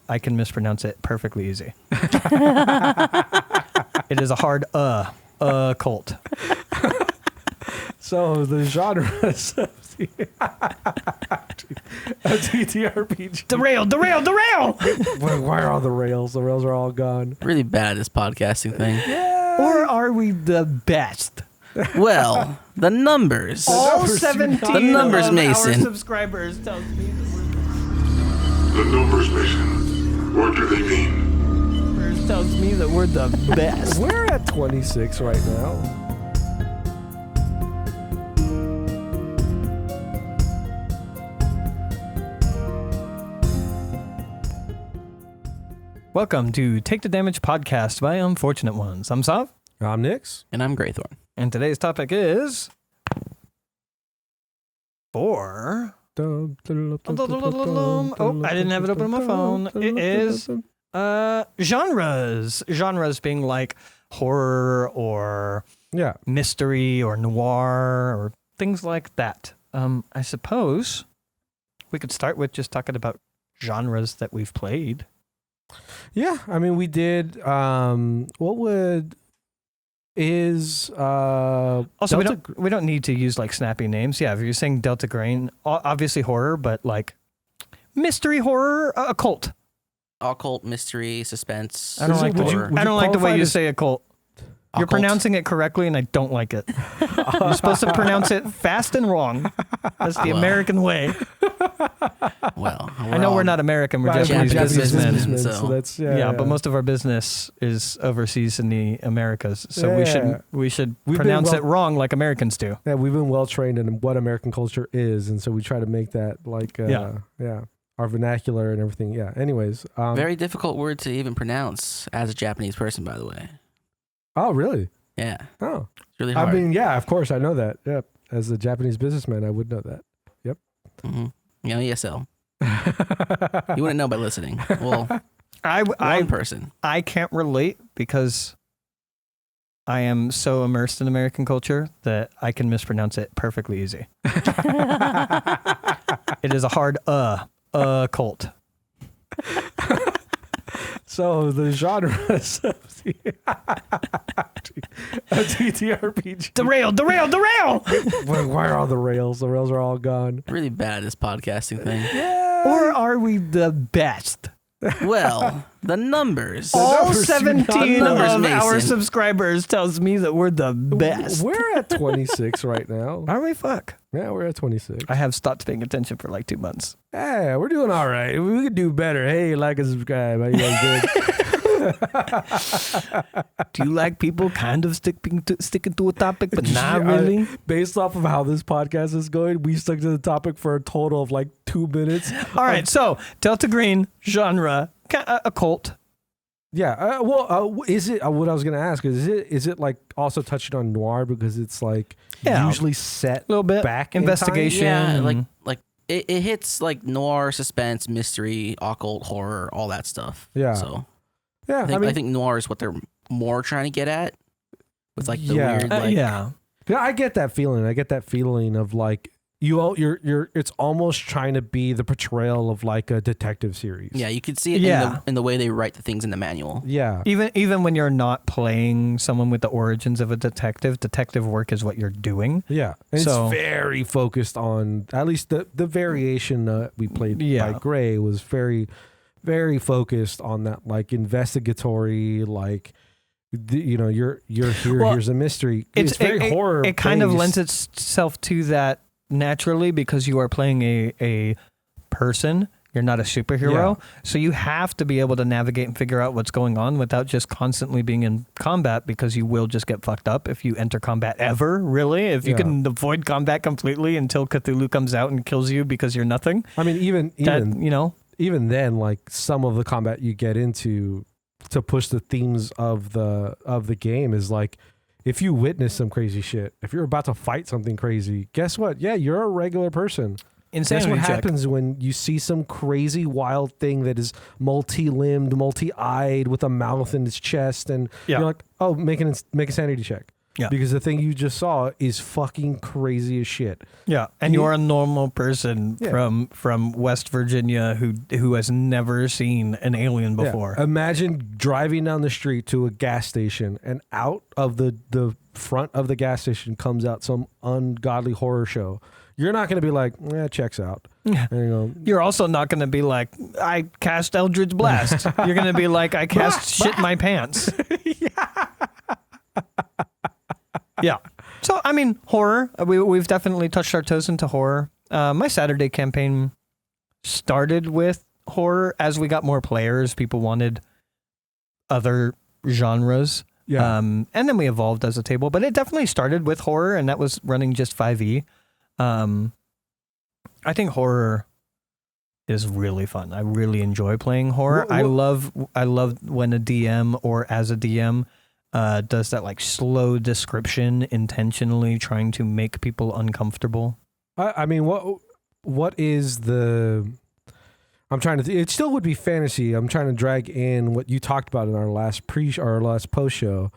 I can mispronounce it perfectly easy. It is a hard cult. So the genres of TTRPG. Derail! Why are all the rails? The rails are all gone. Really bad at this podcasting thing. Yeah. Or are we the best? Well, the numbers. All 17 The numbers, of Mason. our subscribers tells me that The numbers, Mason. What do they mean? numbers tells me that we're the best. We're at 26 right now. Welcome to Take the Damage podcast by Unfortunate Ones. I'm Sav, I'm Nix. And I'm Graythorn. and today's topic is Oh, I didn't have it open on my phone. It is genres. Genres being like horror or mystery or noir or things like that. I suppose we could start with just talking about genres that we've played. Yeah, I mean, we did. Also, we don't need to use like snappy names. Yeah, if you're saying Delta Green, obviously horror, but like mystery horror, occult. Occult, mystery, suspense. I don't like the way you say occult. You're Occult. pronouncing it correctly, and I don't like it. You're supposed to pronounce it fast and wrong. That's the American way. Well, I know we're not American. We're Right, Japanese Japanese businessmen. businessmen. so that's Yeah, but most of our business is overseas in the Americas, so we should We've pronounce been it wrong like Americans do. Yeah, we've been well trained in what American culture is, and so we try to make that like our vernacular and everything. Yeah. Anyways, Very difficult word to even pronounce as a Japanese person, by the way. Oh, really? Yeah. Oh, It's really hard. I mean, yeah, of course I know that. Yep. As a Japanese businessman, I would know that. Yep. Mm-hmm. You know, ESL. You wouldn't know by listening. Well, one person. I can't relate because I am so immersed in American culture that I can mispronounce it perfectly easy. It is a hard cult. So the genres of TTRPG. Derail! Why are all the rails? The rails are all gone. Really bad at this podcasting thing. Or are we the best? Well, the numbers. All numbers do not 17 numbers, of our Mason. subscribers tells me that we're the best. We're at 26 right now. Are we? Fuck. Yeah, we're at 26. I have stopped paying attention for like 2 months. Hey, we're doing all right. We could do better. Hey, like and subscribe. How you guys doing? Do you like people kind of sticking to a topic, but not really? Based off of how this podcast is going, we stuck to the topic for a total of like 2 minutes. All right, so Delta Green, genre, occult. Yeah. Is it what I was gonna ask? Is it like also touching on noir because it's like usually set A little bit. back Investigation. Yeah, and- like it hits like noir, suspense, mystery, occult, horror, all that stuff. Yeah. So Yeah. I think noir is what they're more trying to get at with like the weird like yeah. Yeah, I get that feeling. I get that feeling of like you're it's almost trying to be the portrayal of like a detective series. Yeah, you could see it in the way they write the things in the manual. Yeah. Even when you're not playing someone with the origins of a detective work is what you're doing. Yeah. And So- it's very focused on, at least the variation we played by Gray was very, very focused on that like investigatory, like, you're here, here's a mystery. It's very horror. It kind of based. lends itself to that naturally because you are playing a person. You're not a superhero. Yeah. So you have to be able to navigate and figure out what's going on without just constantly being in combat, because you will just get fucked up if you enter combat ever, really. If you can avoid combat completely until Cthulhu comes out and kills you because you're nothing. I mean, even then, like some of the combat you get into to push the themes of the game is like, if you witness some crazy shit, if you're about to fight something crazy, guess what? Yeah, you're a regular person. Insanity That's what check. happens when you see some crazy wild thing that is multi-limbed, multi-eyed with a mouth in its chest, and you're like, oh, make a sanity check. Yeah. Because the thing you just saw is fucking crazy as shit. Yeah. And you're a normal person from West Virginia who has never seen an alien before. Yeah. Imagine driving down the street to a gas station and out of the front of the gas station comes out some ungodly horror show. You're not going to be like, checks out. Yeah. You're also not going to be like, I cast Eldritch Blast. You're going to be like, I cast shit my pants. Yeah. So, I mean, horror. We've definitely touched our toes into horror. My Saturday campaign started with horror. As we got more players, people wanted other genres. Yeah. And then we evolved as a table. But it definitely started with horror, and that was running just 5e. I think horror is really fun. I really enjoy playing horror. I love when a DM or as a DM does that like slow description, intentionally trying to make people uncomfortable. I mean, what is the? I'm trying to. It still would be fantasy. I'm trying to drag in what you talked about in our last last post show,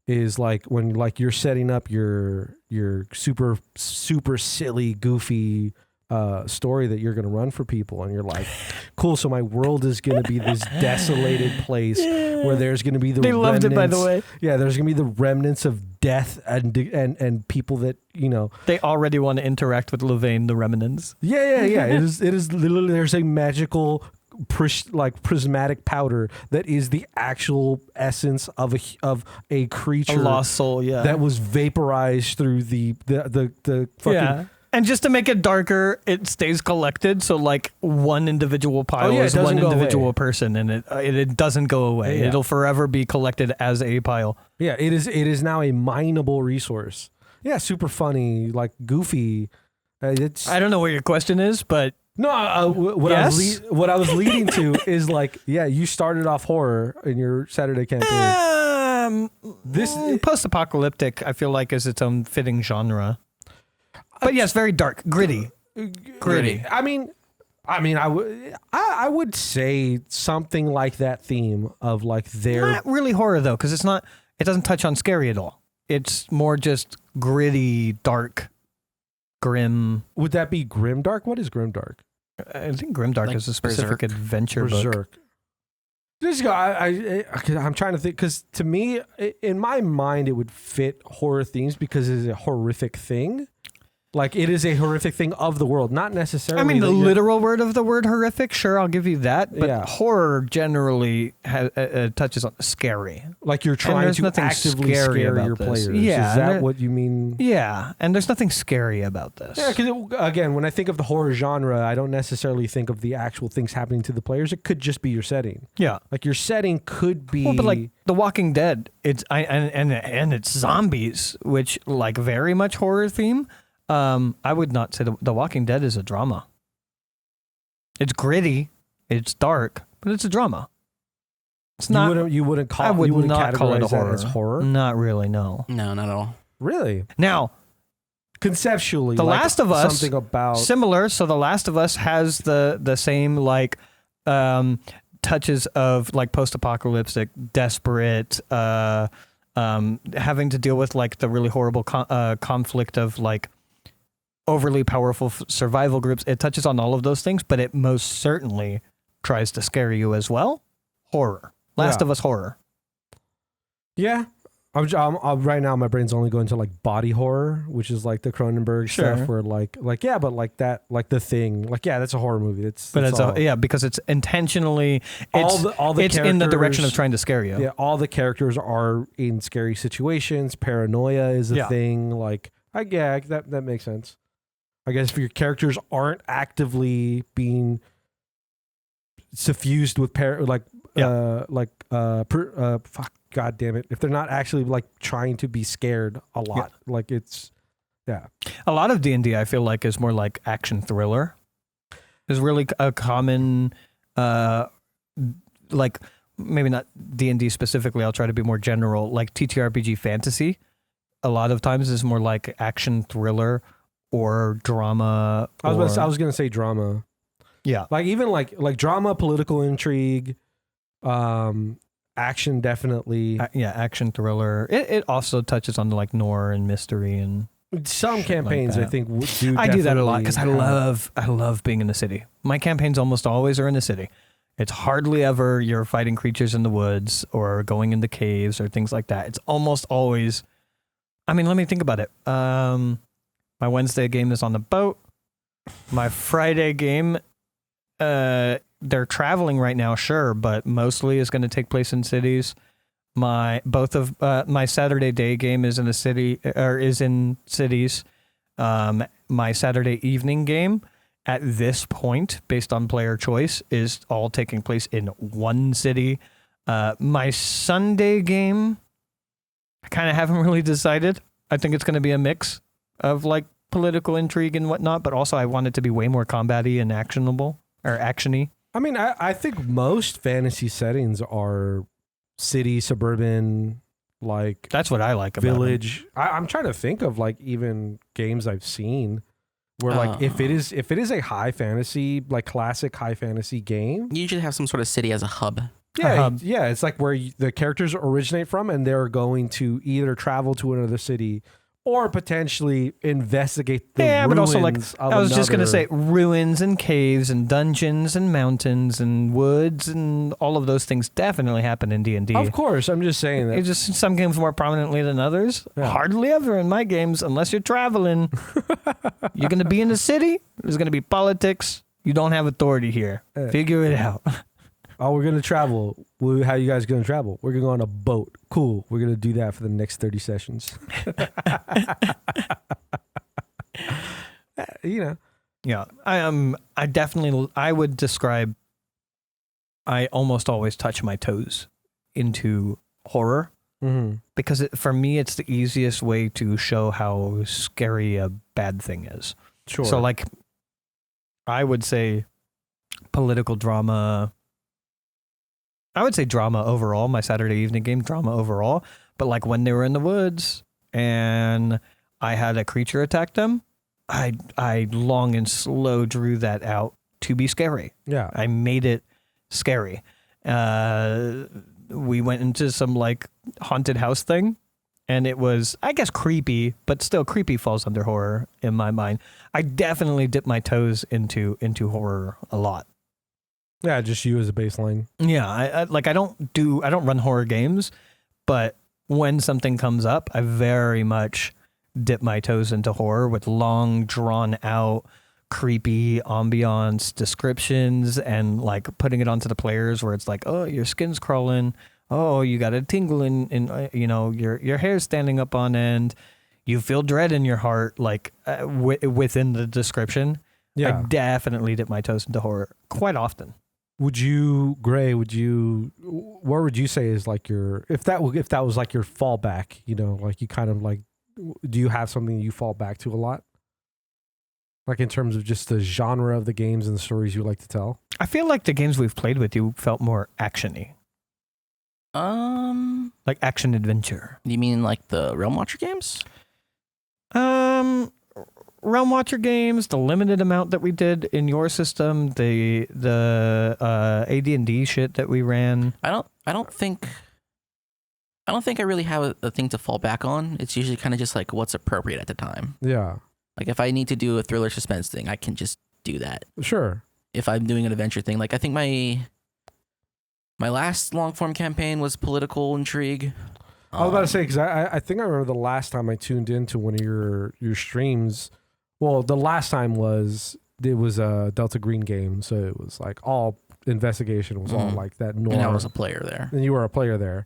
is like when like you're setting up your super silly, goofy story that you're going to run for people, and you're like, cool, so my world is going to be this desolated place where there's going to be they loved it, by the way. Yeah, there's going to be the remnants of death and people that, you know, they already want to interact with Levain, the remnants. Yeah. It is literally, there's a magical prismatic powder that is the actual essence of a creature, a lost soul, that was vaporized through the fucking. Yeah. And just to make it darker, it stays collected. So like one individual pile is one individual person, and it doesn't go away. Yeah. It'll forever be collected as a pile. Yeah, it is now a mineable resource. Yeah, super funny, like goofy. I don't know what your question is, but no. What I was leading to is like, yeah, you started off horror in your Saturday campaign. This post-apocalyptic, I feel like, is its own fitting genre. But yes, very dark, gritty. I mean, I would say something like that theme of like not really horror though, because it doesn't touch on scary at all. It's more just gritty, dark, grim. Would that be grimdark? What is grimdark? I think grimdark is a specific adventure book. This guy, I'm trying to think, because to me, in my mind, it would fit horror themes because it's a horrific thing. Like, it is a horrific thing of the world, not necessarily. I mean, the literal word of the word horrific, sure, I'll give you that. But horror generally touches on scary. Like you're trying to actively scare your players. Yeah, is that what you mean? Yeah, and there's nothing scary about this. Yeah, because again, when I think of the horror genre, I don't necessarily think of the actual things happening to the players. It could just be your setting. Yeah, like your setting could be. Well, but like The Walking Dead, it's it's zombies, which like very much horror theme. I would not say The Walking Dead is a drama. It's gritty, it's dark, but it's a drama. It's not. You wouldn't call. I would not call it a horror. As horror. Not really. No, not at all. Really? Now, conceptually, The Last of Us, something about similar. So The Last of Us has the same like touches of like post-apocalyptic, desperate, having to deal with like the really horrible conflict of like overly powerful survival groups. It touches on all of those things, but it most certainly tries to scare you as well. Horror. Last of Us horror. Yeah. I'm right now my brain's only going to like body horror, which is like the Cronenberg stuff where like but like that, like The Thing, like that's a horror movie. It's because it's intentionally all it's in the direction of trying to scare you. Yeah, all the characters are in scary situations. Paranoia is a thing. Like that makes sense. I guess if your characters aren't actively being suffused with fuck, god damn it, if they're not actually like trying to be scared a lot, like it's a lot of D&D I feel like is more like action thriller. Is really a common like maybe not D&D specifically, I'll try to be more general, like TTRPG fantasy a lot of times is more like action thriller or drama. I was gonna say drama. Yeah. Like even like drama, political intrigue, Action, definitely. Action thriller. It also touches on like noir and mystery and some campaigns. Like I think do. I do that a lot because I love being in the city. My campaigns almost always are in the city. It's hardly ever you're fighting creatures in the woods or going into caves or things like that. It's almost always. I mean, let me think about it. My Wednesday game is on the boat. My Friday game, they're traveling right now, sure, but mostly is going to take place in cities. My Saturday day game is in a city or is in cities. My Saturday evening game, at this point, based on player choice, is all taking place in one city. My Sunday game, I kind of haven't really decided. I think it's going to be a mix of like political intrigue and whatnot, but also I want it to be way more combat-y and actionable or action-y. I mean, I think most fantasy settings are city, suburban, like that's what I like about village. I'm trying to think of like even games I've seen where like if it is a high fantasy, like classic high fantasy game, you usually have some sort of city as a hub. Yeah, it's like where the characters originate from, and they're going to either travel to another city or potentially investigate the ruins. But also like I was just gonna say ruins and caves and dungeons and mountains and woods and all of those things definitely happen in D&D. Of course, I'm just saying that. It's just some games more prominently than others. Yeah. Hardly ever in my games, unless you're traveling. You're gonna be in the city. There's gonna be politics. You don't have authority here. Figure it out. Oh, we're going to travel. How you guys going to travel? We're going to go on a boat. Cool. We're going to do that for the next 30 sessions. You know. Yeah. I would describe, I almost always touch my toes into horror because for me, it's the easiest way to show how scary a bad thing is. Sure. So like, I would say political drama. I would say drama overall, my Saturday evening game, drama overall. But like when they were in the woods and I had a creature attack them, I long and slow drew that out to be scary. Yeah. I made it scary. We went into some like haunted house thing and it was, I guess, creepy, but still creepy falls under horror in my mind. I definitely dip my toes into horror a lot. Yeah, just you as a baseline. Yeah, I don't run horror games, but when something comes up, I very much dip my toes into horror with long, drawn out, creepy ambiance descriptions and like putting it onto the players where it's like, oh, your skin's crawling, oh, you got a tingle in you know, your hair's standing up on end, you feel dread in your heart, like within the description. Yeah, I definitely dip my toes into horror quite often. Where would you say is like your, if that was like your fallback, you know, like you kind of like, do you have something you fall back to a lot? Like in terms of just the genre of the games and the stories you like to tell? I feel like the games we've played with you felt more action-y. Like action adventure. You mean like the Realm Watcher games? Realm Watcher games, the limited amount that we did in your system, the AD&D shit that we ran. I don't think I really have a thing to fall back on. It's usually kind of just like what's appropriate at the time. Yeah. Like if I need to do a thriller suspense thing, I can just do that. Sure. If I'm doing an adventure thing, like I think my last long form campaign was political intrigue. I was about to say, because I think I remember the last time I tuned into one of your streams. Well, the last time it was a Delta Green game, so it was like all investigation was all like that noir. And I was a player there. And you were a player there.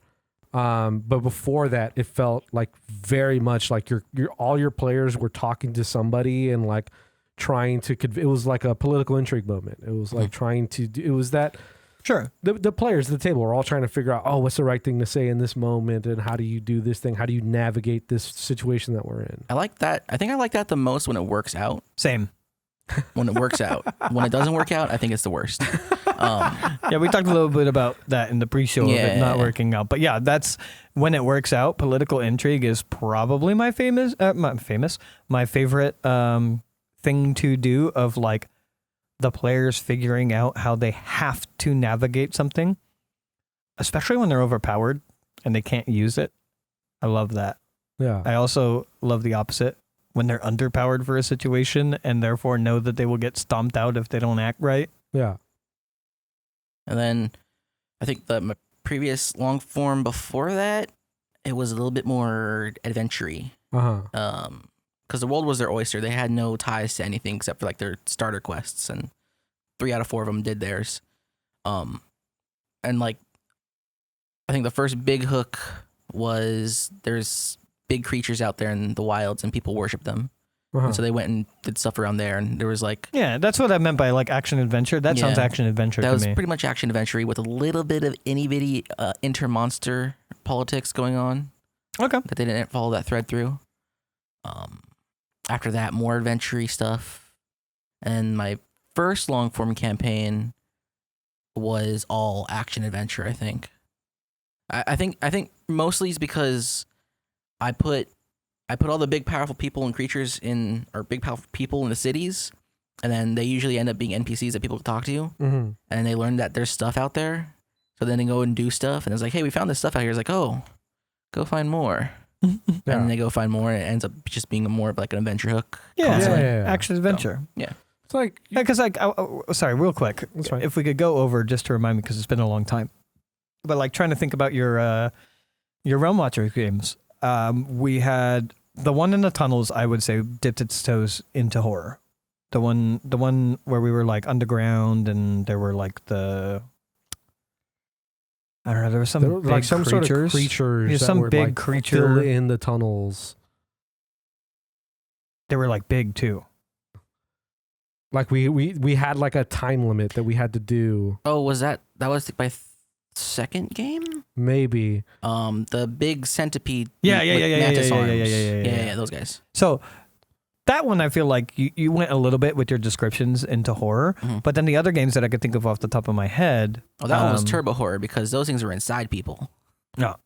But before that, it felt like very much like your all your players were talking to somebody and like trying to. It was like a political intrigue moment. It was like trying to. It was that. Sure. The players at the table are all trying to figure out, what's the right thing to say in this moment, and how do you do this thing? How do you navigate this situation that we're in? I like that. I think I like that the most when it works out. Same. When it works out. When it doesn't work out, I think it's the worst. Yeah, we talked a little bit about that in the pre-show of it not working out. But yeah, that's when it works out. Political intrigue is probably my favorite thing to do of like the players figuring out how they have to navigate something. especially when they're overpowered and they can't use it. I love that. Yeah. I also love the opposite, when they're underpowered for a situation and therefore know that they will get stomped out if they don't act right. Yeah. And then I think my previous long form before that, it was a little bit more adventure-y. Because the world was their oyster. They had no ties to anything except for like their starter quests, and 3 out of 4 of them did theirs. And like, I think the first big hook was there's big creatures out there in the wilds and people worship them. And so they went and did stuff around there, and there was like... Yeah, that's what I meant by like action adventure. That sounds action adventure to me. That was pretty much action adventure with a little bit of itty-bitty inter-monster politics going on. Okay. That they didn't follow that thread through. After that, more adventure-y stuff. And my first long-form campaign was all action adventure, I think. I think mostly it's because I put all the big powerful people and creatures in, or big powerful people in the cities, and then they usually end up being NPCs that people can talk to, and they learn that there's stuff out there, so then they go and do stuff, and it's like, hey, we found this stuff out here. It's like, oh, go find more. And then they go find more, and it ends up just being more of like an adventure hook. Yeah. Action adventure. So, yeah. It's like, because sorry, real quick, if we could go over just to remind me, because it's been a long time, but like trying to think about your Realm Watcher games, we had the one in the tunnels, I would say, dipped its toes into horror. The one where we were like underground, and there were like I don't know, there was some big like some creatures. sort of creatures. Yeah, that some were big like creature still in the tunnels. They were like big too. Like we had like a time limit that we had to do. Oh, was that was my second game? Maybe. The big centipede. Yeah, Those guys. So that one, I feel like you went a little bit with your descriptions into horror, but then the other games that I could think of off the top of my head. Oh, that one was turbo horror because those things were inside people. No.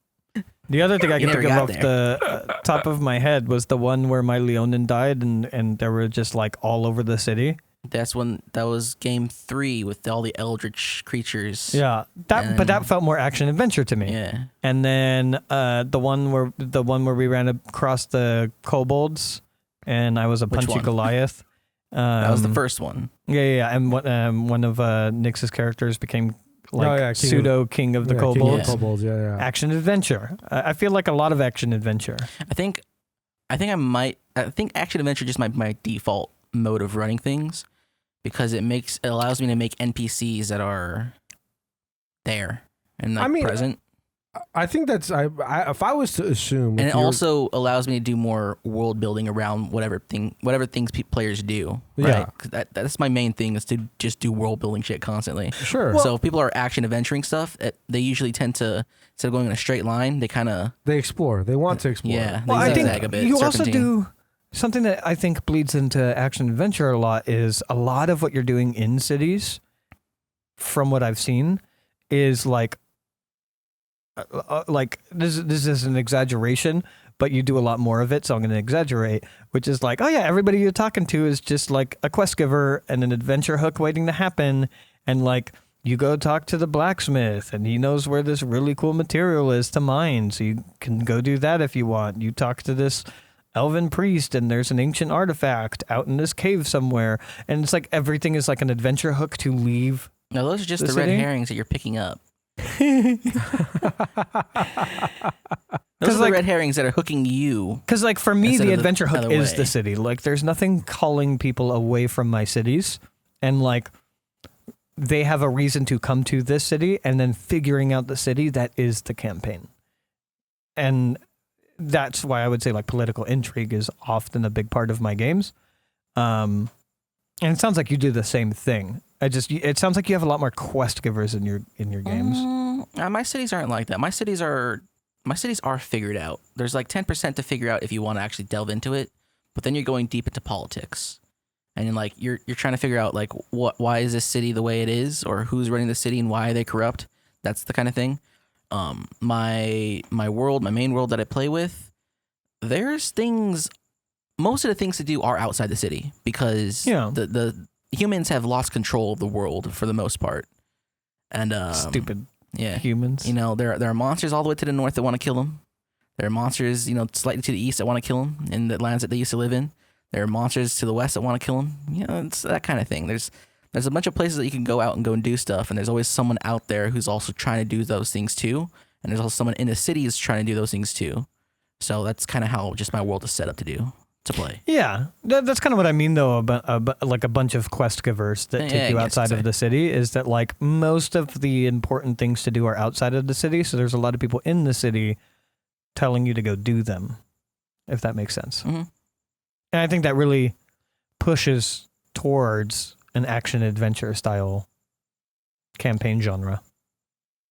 The other thing I can think of off the top of my head was the one where my Leonin died, and they were just like all over the city. That was game 3 with all the eldritch creatures. Yeah, but that felt more action adventure to me. Yeah. And then the one where we ran across the kobolds, and I was a punchy Goliath. That was the first one. Yeah. And one of Nyx's characters became like pseudo king of the kobolds. King of the kobolds. Yeah. Action adventure. I feel like a lot of action adventure. I think action adventure just my default mode of running things, because it allows me to make NPCs that are there and present. I think that's if I was to assume, and it also allows me to do more world building around whatever things players do. Right? Yeah, that's my main thing, is to just do world building shit constantly. Sure. So if people are action adventuring stuff, they usually tend to, instead of going in a straight line, they explore. They want to explore. Yeah. Well, I think a bit, you also do something that I think bleeds into action adventure a lot. Is a lot of what you're doing in cities, from what I've seen, is like this is an exaggeration, but you do a lot more of it, so I'm going to exaggerate, which is like, oh yeah, everybody you're talking to is just like a quest giver and an adventure hook waiting to happen, and like you go talk to the blacksmith and he knows where this really cool material is to mine, so you can go do that if you want. You talk to this elven priest and there's an ancient artifact out in this cave somewhere, and it's like everything is like an adventure hook to leave. No, those are just the red herrings that you're picking up. Those are the red herrings that are hooking you. Because like for me, the adventure hook is the city. Like there's nothing calling people away from my cities, and like they have a reason to come to this city, and then figuring out the city, that is the campaign. And that's why I would say like political intrigue is often a big part of my games. And it sounds like you do the same thing. It sounds like you have a lot more quest givers in your games. My cities aren't like that. My cities are figured out. There's like 10% to figure out if you want to actually delve into it, but then you're going deep into politics, and like you're trying to figure out like why is this city the way it is, or who's running the city and why are they corrupt. That's the kind of thing. My main world that I play with, there's things. Most of the things to do are outside the city, because the humans have lost control of the world for the most part. And stupid. humans. You know, there are monsters all the way to the north that want to kill him. There are monsters, you know, slightly to the east that want to kill him in the lands that they used to live in. There are monsters to the west that want to kill him. You know, it's that kind of thing. There's a bunch of places that you can go out and go and do stuff, and there's always someone out there who's also trying to do those things too. And there's also someone in the city who's trying to do those things too. So that's kind of how just my world is set up to play. Yeah, that's kind of what I mean though about like a bunch of quest givers that take you outside of the city. Is that like most of the important things to do are outside of the city, so there's a lot of people in the city telling you to go do them, if that makes sense. Mm-hmm. And I think that really pushes towards an action-adventure style campaign genre.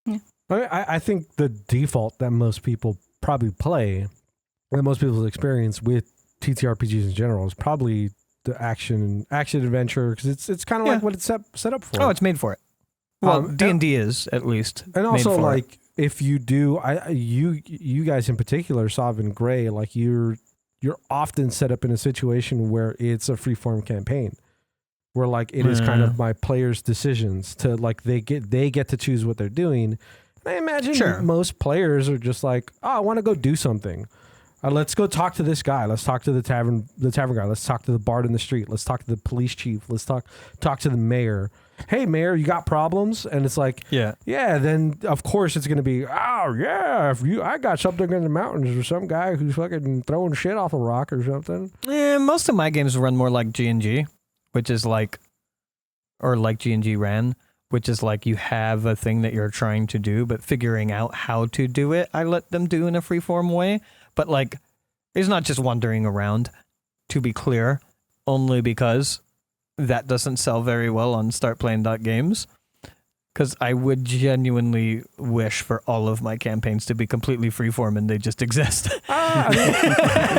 Yeah. I think the default that most people probably play, that most people's experience with TTRPGs in general, is probably the action adventure, because it's kind of like what it's set up for. Oh, it's made for it. Well, D&D is at least, and also made for like it. If you do, you guys in particular, Sav and Gray, like you're often set up in a situation where it's a freeform campaign, where like it is kind of my players' decisions to like they get to choose what they're doing. And I imagine most players are just like, oh, I want to go do something. Let's go talk to this guy. Let's talk to the tavern guy. Let's talk to the bard in the street. Let's talk to the police chief. Let's talk to the mayor. Hey, mayor, you got problems? And it's like, yeah. Then of course it's gonna be, oh yeah, I got something in the mountains, or some guy who's fucking throwing shit off a rock or something. Yeah, most of my games run more like G&G, which is like, or like G&G ran, which is like you have a thing that you're trying to do, but figuring out how to do it, I let them do in a freeform way. But like, it's not just wandering around, to be clear, only because that doesn't sell very well on startplaying.games. Because I would genuinely wish for all of my campaigns to be completely freeform and they just exist. That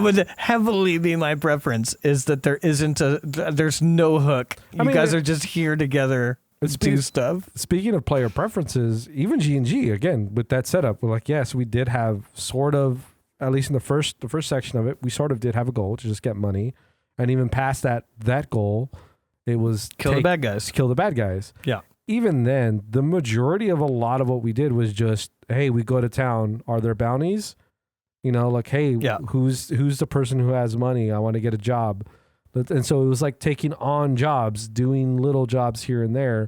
would heavily be my preference, is that there's no hook. You guys are just here together. Do stuff. Speaking of player preferences, even G&G, again, with that setup, we're like, yes, we did have sort of, at least in the first section of it, we sort of did have a goal to just get money. And even past that goal, it was kill the bad guys. Kill the bad guys. Yeah. Even then, the majority of a lot of what we did was just, hey, we go to town. Are there bounties? You know, like, hey, who's the person who has money? I want to get a job. And so it was like taking on jobs, doing little jobs here and there,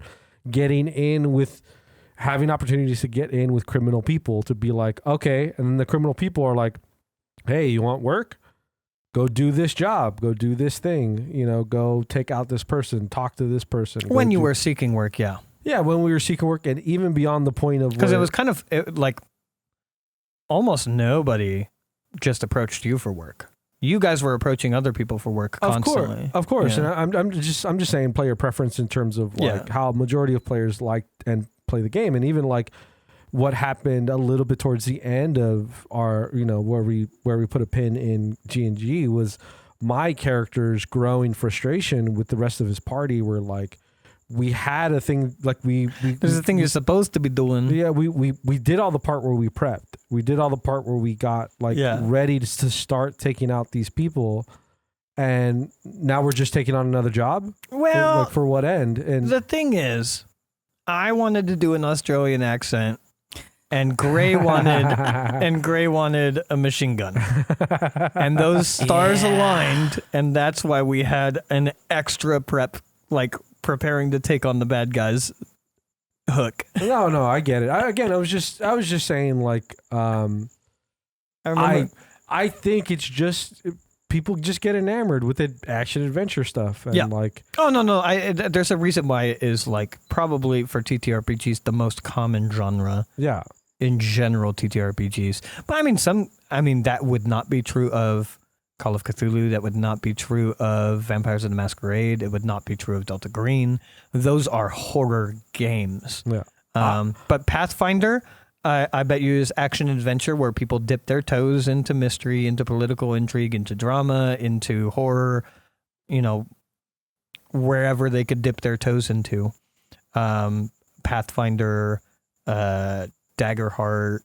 having opportunities to get in with criminal people, to be like, okay. And then the criminal people are like, hey, you want work? Go do this job. Go do this thing. You know, go take out this person, talk to this person. When you were seeking work, yeah. Yeah, when we were seeking work, and even beyond the point of... Because it was kind of like almost nobody just approached you for work. You guys were approaching other people for work constantly. Of course. Yeah. And I'm just saying player preference in terms of like how majority of players like and play the game. And even like what happened a little bit towards the end of our, you know, where we put a pin in G&G was my character's growing frustration with the rest of his party, where like we had a thing, like there's a thing you're supposed to be doing. Yeah, we did all the part where we prepped. We did all the part where we got ready to start taking out these people, and now we're just taking on another job. Well, like for what end? And the thing is, I wanted to do an Australian accent, and Gray wanted a machine gun, and those stars aligned, and that's why we had an extra prep, like preparing to take on the bad guys hook. No, I get it. I was just saying, like, I think it's just people just get enamored with the action adventure stuff, and like, oh no, there's a reason why it is like probably for TTRPGs the most common genre. Yeah. In general, TTRPGs, but I mean that would not be true of Call of Cthulhu. That would not be true of Vampires of the Masquerade. It would not be true of Delta Green. Those are horror games. Yeah. But Pathfinder, I bet you, is action adventure where people dip their toes into mystery, into political intrigue, into drama, into horror, you know, wherever they could dip their toes into. Pathfinder, Daggerheart,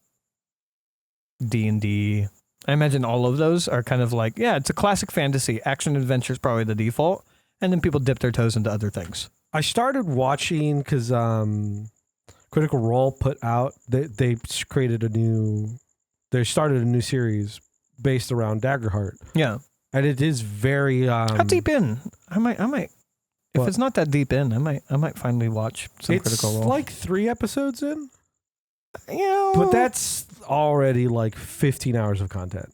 D&D. I imagine all of those are kind of like, it's a classic fantasy. Action adventure is probably the default. And then people dip their toes into other things. I started watching because, of Critical Role put out, they created they started a new series based around Daggerheart. Yeah. And it is very how deep in? I might if What? it's not that deep in, I might finally watch some Critical Role. It's like 3 episodes in, you know, but that's already like 15 hours of content.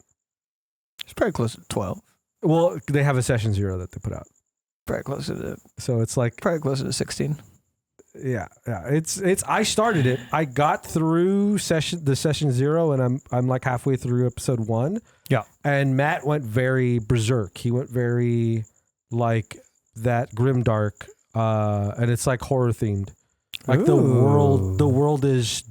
it's pretty close to 12. Well, they have a session 0 that they put out. Probably closer to So it's like 16. yeah. It's I started it. I got through session 0 and I'm like halfway through episode 1. Yeah. And Matt went very berserk. He went very like that grimdark and it's like horror themed. Like the world is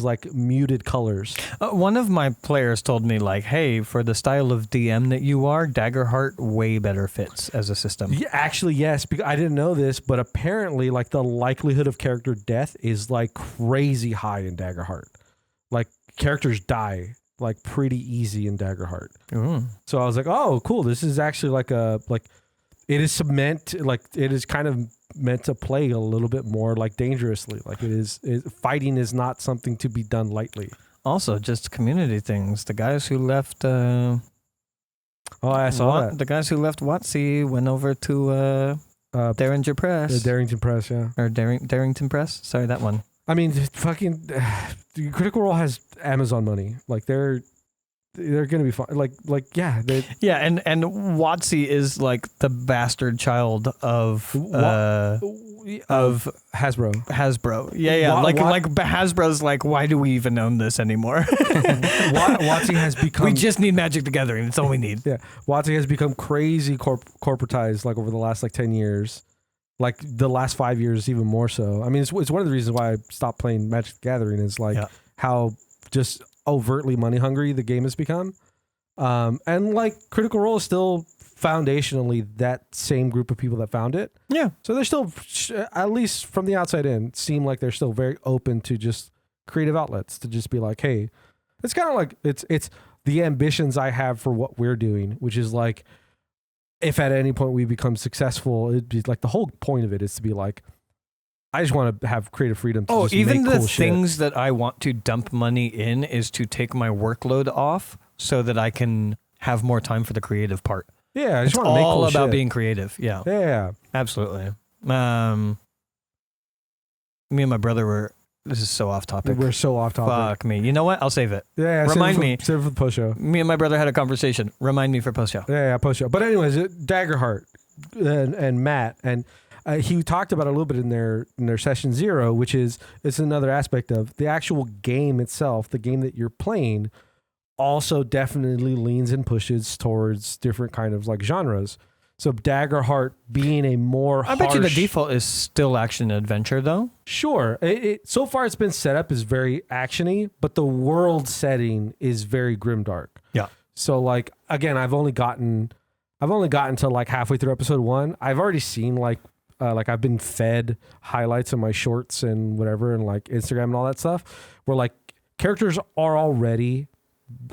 like muted colors. One of my players told me like, "Hey, for the style of DM that you are, Daggerheart way better fits as a system." Yeah, actually, yes. Because I didn't know this, but apparently, like the likelihood of character death is like crazy high in Daggerheart. Like characters die like pretty easy in Daggerheart. So I was like, "Oh, cool! This is actually like it is kind of meant to play a little bit more like dangerously. Like fighting is not something to be done lightly." Also, just community things. The guys who left. I saw that. The guys who left WotC went over to Derringer Press. The Darrington Press, yeah. Or Darrington Press. Sorry, that one. I mean, fucking Critical Role has Amazon money. Like they're gonna be fine. Yeah. Yeah, and WotC is like the bastard child of Hasbro. Yeah. Like Hasbro's like, why do we even own this anymore? WotC has become. We just need Magic the Gathering. That's all we need. Yeah, WotC has become crazy corporatized like over the last like 10 years. Like the last 5 years, even more so. I mean, it's one of the reasons why I stopped playing Magic the Gathering is like how just overtly money hungry the game has become. And like Critical Role is still foundationally that same group of people that found it. Yeah. So they're still, at least from the outside in, seem like they're still very open to just creative outlets to just be like, hey, it's kind of like it's the ambitions I have for what we're doing, which is like, if at any point we become successful, it'd be like the whole point of it is to be like, I just want to have creative freedom to just even make the cool things shit. that I want to dump money in is to take my workload off so that I can have more time for the creative part. Yeah, I It's just want to make cool all about shit. being creative. Yeah. Yeah. Absolutely. Me and my brother were. This is so off topic. We're so off topic. Fuck me. You know what? I'll save it. Yeah, Remind me. Save it for the post show. Me and my brother had a conversation. Remind me for post show. Yeah, post show. But anyways, Daggerheart and Matt and he talked about it a little bit in their session 0, which is it's another aspect of the actual game itself. The game that you're playing also definitely leans and pushes towards different kind of like genres. So Daggerheart being a more I bet you the default is still action adventure though. Sure. So far it's been set up as very actiony, but the world setting is very grimdark. Yeah. So like again, I've only gotten to like halfway through episode 1. I've already seen like I've been fed highlights of my shorts and whatever and like Instagram and all that stuff where like characters are already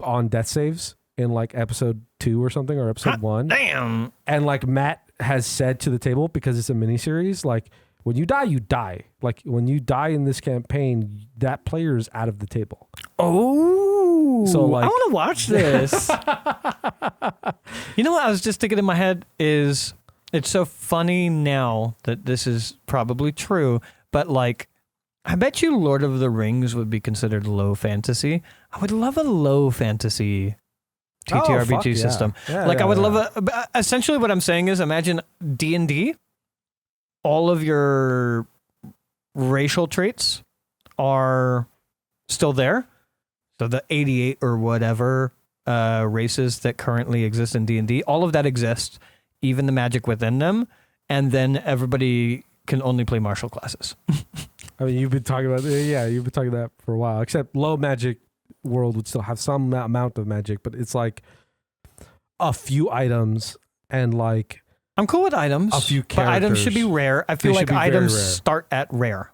on death saves in like episode 2 or something or episode 1. Damn. And like Matt has said to the table, because it's a miniseries, like when you die, you die. Like when you die in this campaign, that player is out of the table. Oh, so like, I want to watch this. You know what I was just thinking in my head is it's so funny now that this is probably true, but like I bet you Lord of the Rings would be considered low fantasy. I would love a low fantasy TTRPG system. Yeah, I would love essentially what I'm saying is imagine D&D, all of your racial traits are still there. So the 88 or whatever races that currently exist in D&D, all of that exists, even the magic within them. And then everybody can only play martial classes. I mean, you've been talking about that for a while, except low magic world would still have some amount of magic, but it's like a few items and like I'm cool with items. A few characters. But items should be rare. I feel like items start at rare.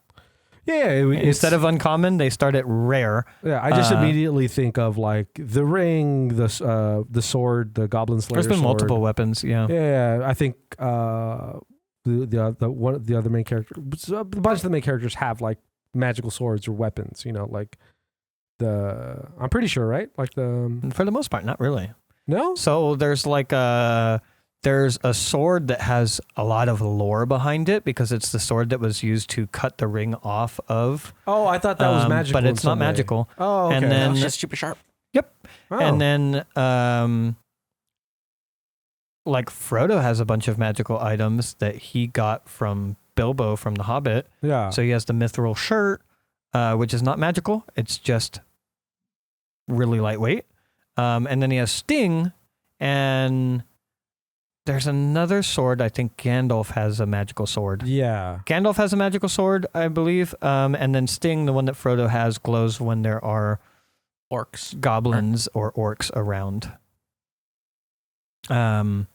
Yeah, instead of uncommon, they start at rare. Yeah, I just immediately think of like the ring, the sword, the goblin slayer. There's been sword. multiple weapons. Yeah. Yeah, I think the other main character, a bunch of the main characters have like magical swords or weapons. Like I'm pretty sure, right? Like For the most part, not really. No. So there's there's a sword that has a lot of lore behind it because it's the sword that was used to cut the ring off of. Oh, I thought that was magical. But it's not magical. Oh, okay. And then It's just super sharp. Yep. Oh. And then like Frodo has a bunch of magical items that he got from Bilbo from The Hobbit. Yeah. So he has the mithril shirt, which is not magical. It's just really lightweight. And then he has Sting, and there's another sword. I think Gandalf has a magical sword. Yeah. Gandalf has a magical sword, I believe. And then Sting, the one that Frodo has, glows when there are Orcs. goblins or orcs around. And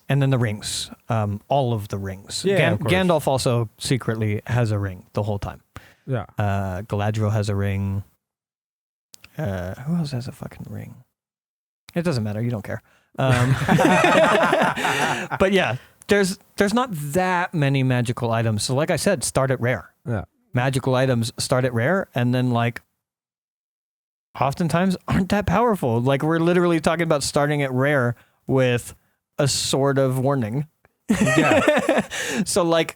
then the rings. All of the rings. Yeah, of course. Gandalf also secretly has a ring the whole time. Yeah. Galadriel has a ring. Who else has a fucking ring? It doesn't matter. You don't care. But yeah, there's not that many magical items. So like I said, start at rare. Yeah. Magical items start at rare, and then like oftentimes aren't that powerful. Like we're literally talking about starting at rare with a sword of warning. Yeah. So like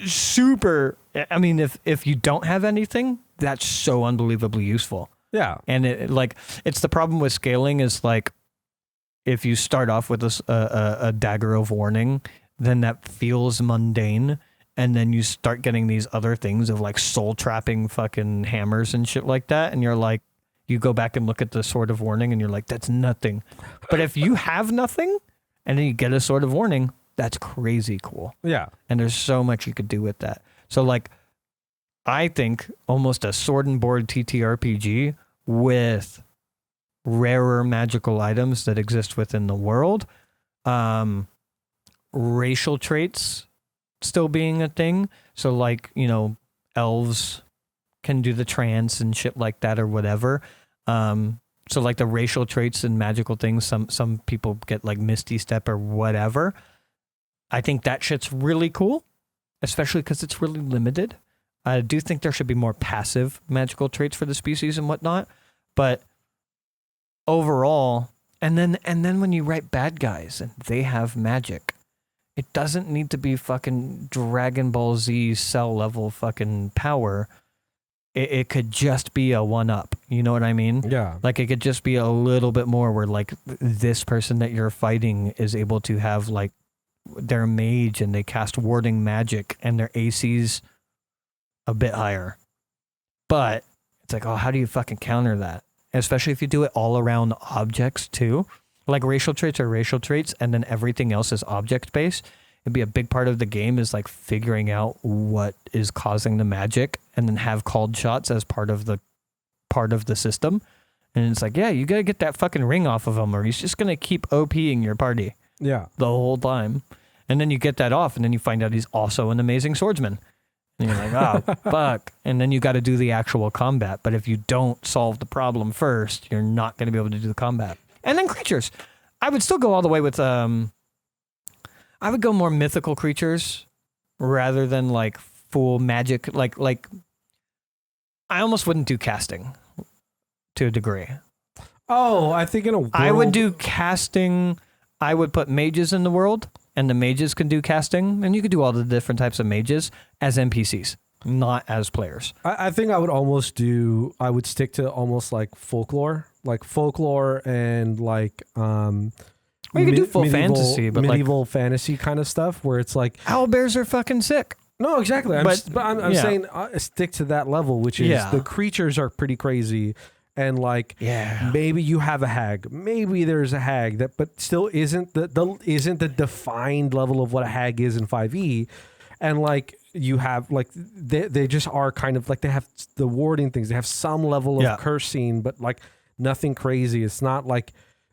super, I mean, if you don't have anything, that's so unbelievably useful. Yeah. And it's the problem with scaling is like, if you start off with a dagger of warning, then that feels mundane. And then you start getting these other things of like soul trapping fucking hammers and shit like that. And you're like, you go back and look at the sword of warning and you're like, that's nothing. But if you have nothing and then you get a sword of warning, that's crazy cool. Yeah. And there's so much you could do with that. So like, I think almost a sword and board TTRPG with rarer magical items that exist within the world, racial traits still being a thing. So like, elves can do the trance and shit like that or whatever. So like the racial traits and magical things, some people get like Misty Step or whatever. I think that shit's really cool, especially because it's really limited. I do think there should be more passive magical traits for the species and whatnot, but overall, and then when you write bad guys and they have magic, it doesn't need to be fucking Dragon Ball Z Cell level fucking power. It could just be a 1-up. You know what I mean? Yeah. Like it could just be a little bit more where like this person that you're fighting is able to have like their mage and they cast warding magic and their AC's a bit higher. But it's like, oh, how do you fucking counter that? Especially if you do it all around objects too. Like racial traits are racial traits and then everything else is object based. It'd be a big part of the game is like figuring out what is causing the magic and then have called shots as part of the system. And it's like, yeah, you got to get that fucking ring off of him or he's just going to keep OPing your party. Yeah. The whole time. And then you get that off and then you find out he's also an amazing swordsman. And you're like, oh, fuck. And then you got to do the actual combat. But if you don't solve the problem first, you're not going to be able to do the combat. And then creatures. I would still go all the way with, I would go more mythical creatures rather than like full magic. Like I almost wouldn't do casting to a degree. Oh, I think in a world... I would do casting. I would put mages in the world. And the mages can do casting, and you could do all the different types of mages as NPCs, not as players. I think I would stick to almost like folklore and like Well, you could do full fantasy, but medieval fantasy kind of stuff where it's like owlbears are fucking sick. No, exactly. I'm yeah. saying stick to that level, which is the creatures are pretty crazy. And like, maybe you have a hag. Maybe there's a hag that, but still isn't the defined level of what a hag is in 5e. And like, you have like, they just are kind of like, they have the warding things. They have some level of cursing, but like nothing crazy. It's not like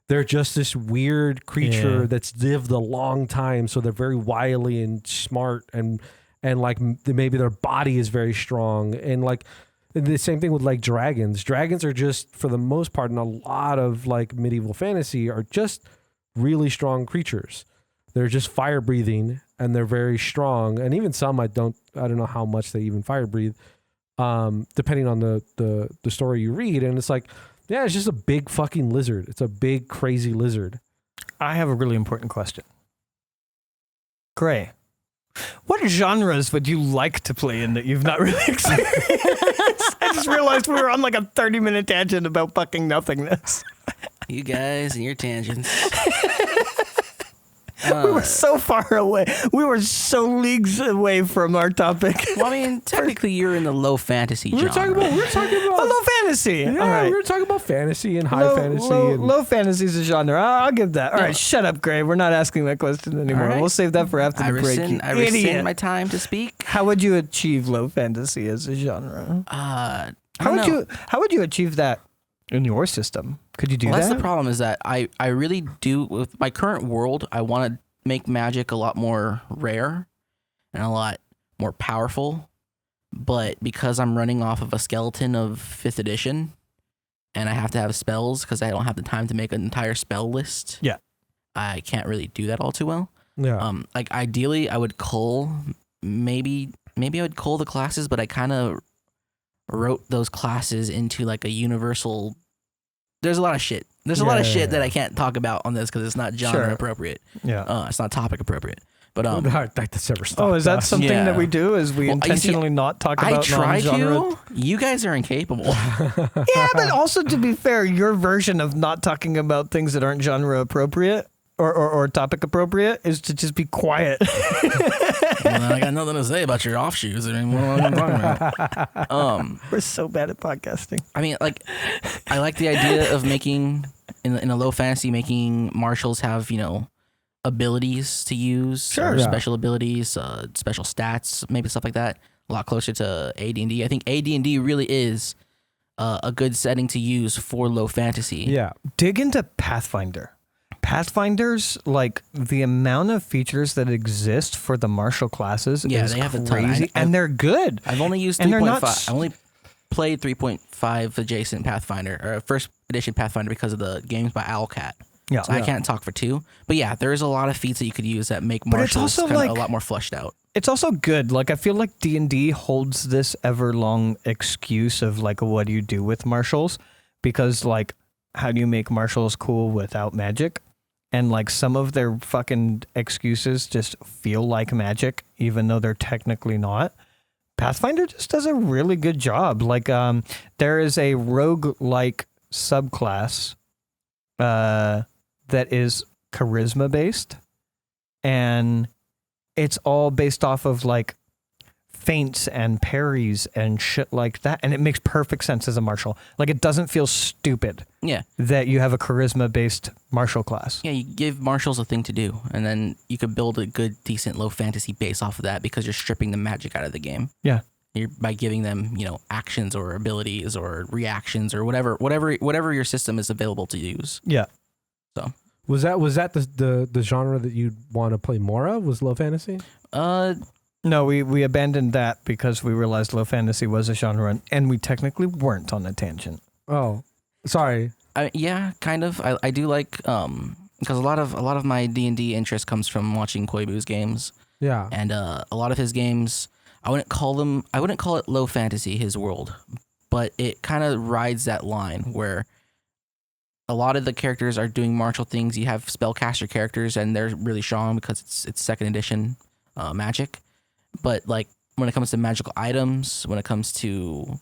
they're just this weird creature that's lived a long time. So they're very wily and smart and like maybe their body is very strong. And like, the same thing with like dragons. Dragons are just, for the most part, in a lot of like medieval fantasy, are just really strong creatures. They're just fire breathing and they're very strong. And even some, I don't know how much they even fire breathe, depending on the story you read. And it's like, yeah, it's just a big fucking lizard. It's a big, crazy lizard. I have a really important question. Gray, what genres would you like to play in that you've not really experienced? I just realized we were on like a 30-minute tangent about fucking nothingness. You guys and your tangents. We were so far away. We were so leagues away from our topic. Well, I mean, technically, you're in the low fantasy We were genre. talking about Low fantasy. yeah, All right. we were talking about fantasy and high fantasy. and Low fantasy is a genre. I'll give that. All Yeah. right, shut up, Gray. We're not asking that question anymore. All right. We'll save that for after I the break. rescind, you I rescind idiot. my time to speak. How would you achieve low fantasy as a genre? I How don't would know. How would you achieve that in your system? Could you do Well, that? that's the problem is that I really do, with my current world, I want to make magic a lot more rare and a lot more powerful. But because I'm running off of a skeleton of 5th edition and I have to have spells because I don't have the time to make an entire spell list. Yeah. I can't really do that all too well. yeah. Like ideally I would cull, maybe I would cull the classes, but I kind of wrote those classes into like a universal. There's a lot of shit. There's a lot of shit that I can't talk about on this because it's not genre Sure. appropriate. Yeah. It's not topic appropriate. But that's ever stopped. Oh, is that us. something Yeah. that we do? Is we Well, you see, intentionally not talk I about try non-genre? to. You guys are incapable. Yeah, but also to be fair, your version of not talking about things that aren't genre appropriate or topic appropriate is to just be quiet. Well, I got nothing to say about your offshoots. I mean, what am I talking about? We're so bad at podcasting. I mean, like, I like the idea of making in a low fantasy, making marshals have abilities to use, Sure. or Yeah. special abilities, special stats, maybe stuff like that. A lot closer to AD&D. I think AD&D really is a good setting to use for low fantasy. Yeah. Dig into Pathfinder. Pathfinder's, like, the amount of features that exist for the martial classes Yeah, is they have a ton. crazy, and they're good. I've only used And they're not 3.5. I only played 3.5 adjacent Pathfinder or first edition Pathfinder because of the games by Owlcat. Yeah. So I can't talk for 2. But yeah, there is a lot of feats that you could use that make But it's martials also kind of like- a lot more fleshed out. It's also good. Like, I feel like D&D holds this ever-long excuse of, like, what do you do with martials? Because, like, how do you make martials cool without magic? And, like, some of their fucking excuses just feel like magic, even though they're technically not. Pathfinder just does a really good job. Like, there is a rogue-like subclass that is charisma-based, and it's all based off of, like, feints and parries and shit like that, and it makes perfect sense as a martial. Like, it doesn't feel stupid Yeah. that you have a charisma-based martial class. Yeah, you give martials a thing to do, and then you could build a good, decent low fantasy base off of that because you're stripping the magic out of the game. Yeah. By giving them, actions or abilities or reactions or whatever your system is available to use. Yeah. Was that the genre that you'd want to play more of? Was low fantasy? No, we abandoned that because we realized low fantasy was a genre, and we technically weren't on a tangent. Oh, sorry. Yeah, kind of. I do like because a lot of my D&D interest comes from watching Koibu's games, Yeah. and a lot of his games I wouldn't call it low fantasy, his world, but it kind of rides that line where a lot of the characters are doing martial things. You have spellcaster characters, and they're really strong because it's 2nd edition magic. But like when it comes to magical items, when it comes to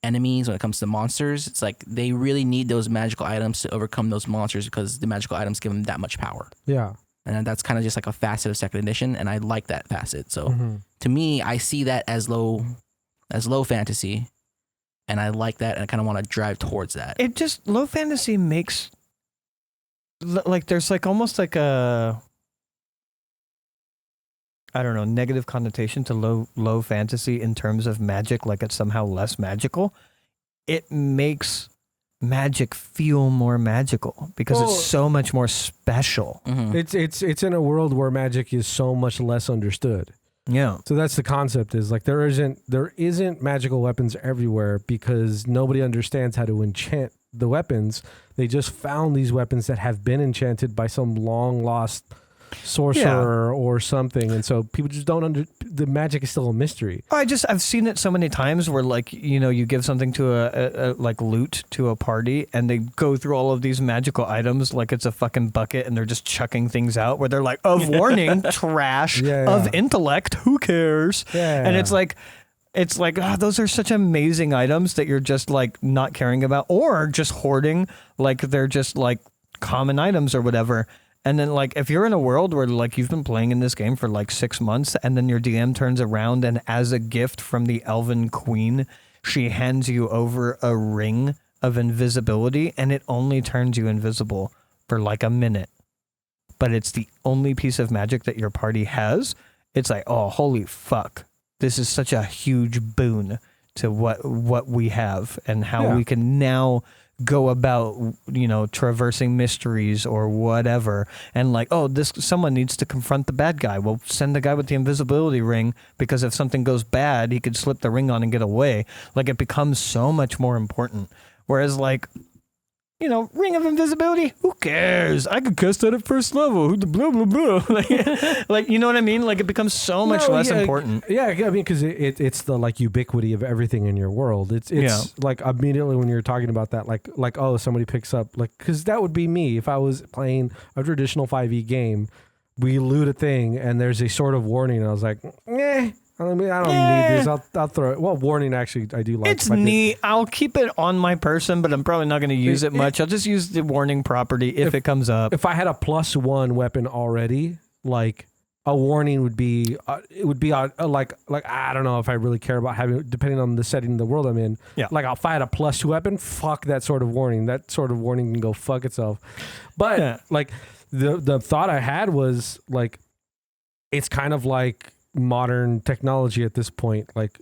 enemies, when it comes to monsters, it's like they really need those magical items to overcome those monsters because the magical items give them that much power. Yeah. And that's kind of just like a facet of 2nd edition, and I like that facet. So Mhm. to me, I see that as low fantasy, and I like that, and I kind of want to drive towards that. It just, low fantasy makes, like, there's like almost like a, I don't know, negative connotation to low fantasy in terms of magic, like it's somehow less magical. It makes magic feel more magical because Well, it's so much more special. Mhm. It's in a world where magic is so much less understood. Yeah. So that's the concept, is like there isn't magical weapons everywhere because nobody understands how to enchant the weapons. They just found these weapons that have been enchanted by some long lost sorcerer or something, and so people just don't the magic is still a mystery. I've seen it so many times where like, you give something to a like loot to a party and they go through all of these magical items like it's a fucking bucket and they're just chucking things out where they're like, of warning, trash, of intellect, who cares? And it's like, those are such amazing items that you're just like not caring about or just hoarding, like they're just like common items or whatever. And then like if you're in a world where like you've been playing in this game for like 6 months and then your DM turns around and as a gift from the Elven Queen, she hands you over a ring of invisibility and it only turns you invisible for like a minute. But it's the only piece of magic that your party has. It's like, oh, holy fuck. This is such a huge boon to what we have and how we can now go about, traversing mysteries or whatever. And like, oh, someone needs to confront the bad guy. Well, send the guy with the invisibility ring because if something goes bad, he could slip the ring on and get away. Like it becomes so much more important. Whereas like, ring of invisibility, who cares? I could cast that at first level. Who the blah, blah, blah. like, you know what I mean? Like, it becomes so much less important. Yeah, I mean, because it's the, like, ubiquity of everything in your world. It's like, immediately when you're talking about that, like, oh, somebody picks up, like, because that would be me. If I was playing a traditional 5e game, we loot a thing, and there's a sort of warning, and I was like, I don't need this. I'll throw it. Well, warning, actually, I do like. It's neat. I'll keep it on my person, but I'm probably not going to use it much. I'll just use the warning property if it comes up. If I had a +1 weapon already, like a warning would be, it would be like I don't know if I really care about having, depending on the setting of the world I'm in. Yeah. Like if I had a +2 weapon, fuck that sort of warning. That sort of warning can go fuck itself. But like the thought I had was like, it's kind of like modern technology at this point, like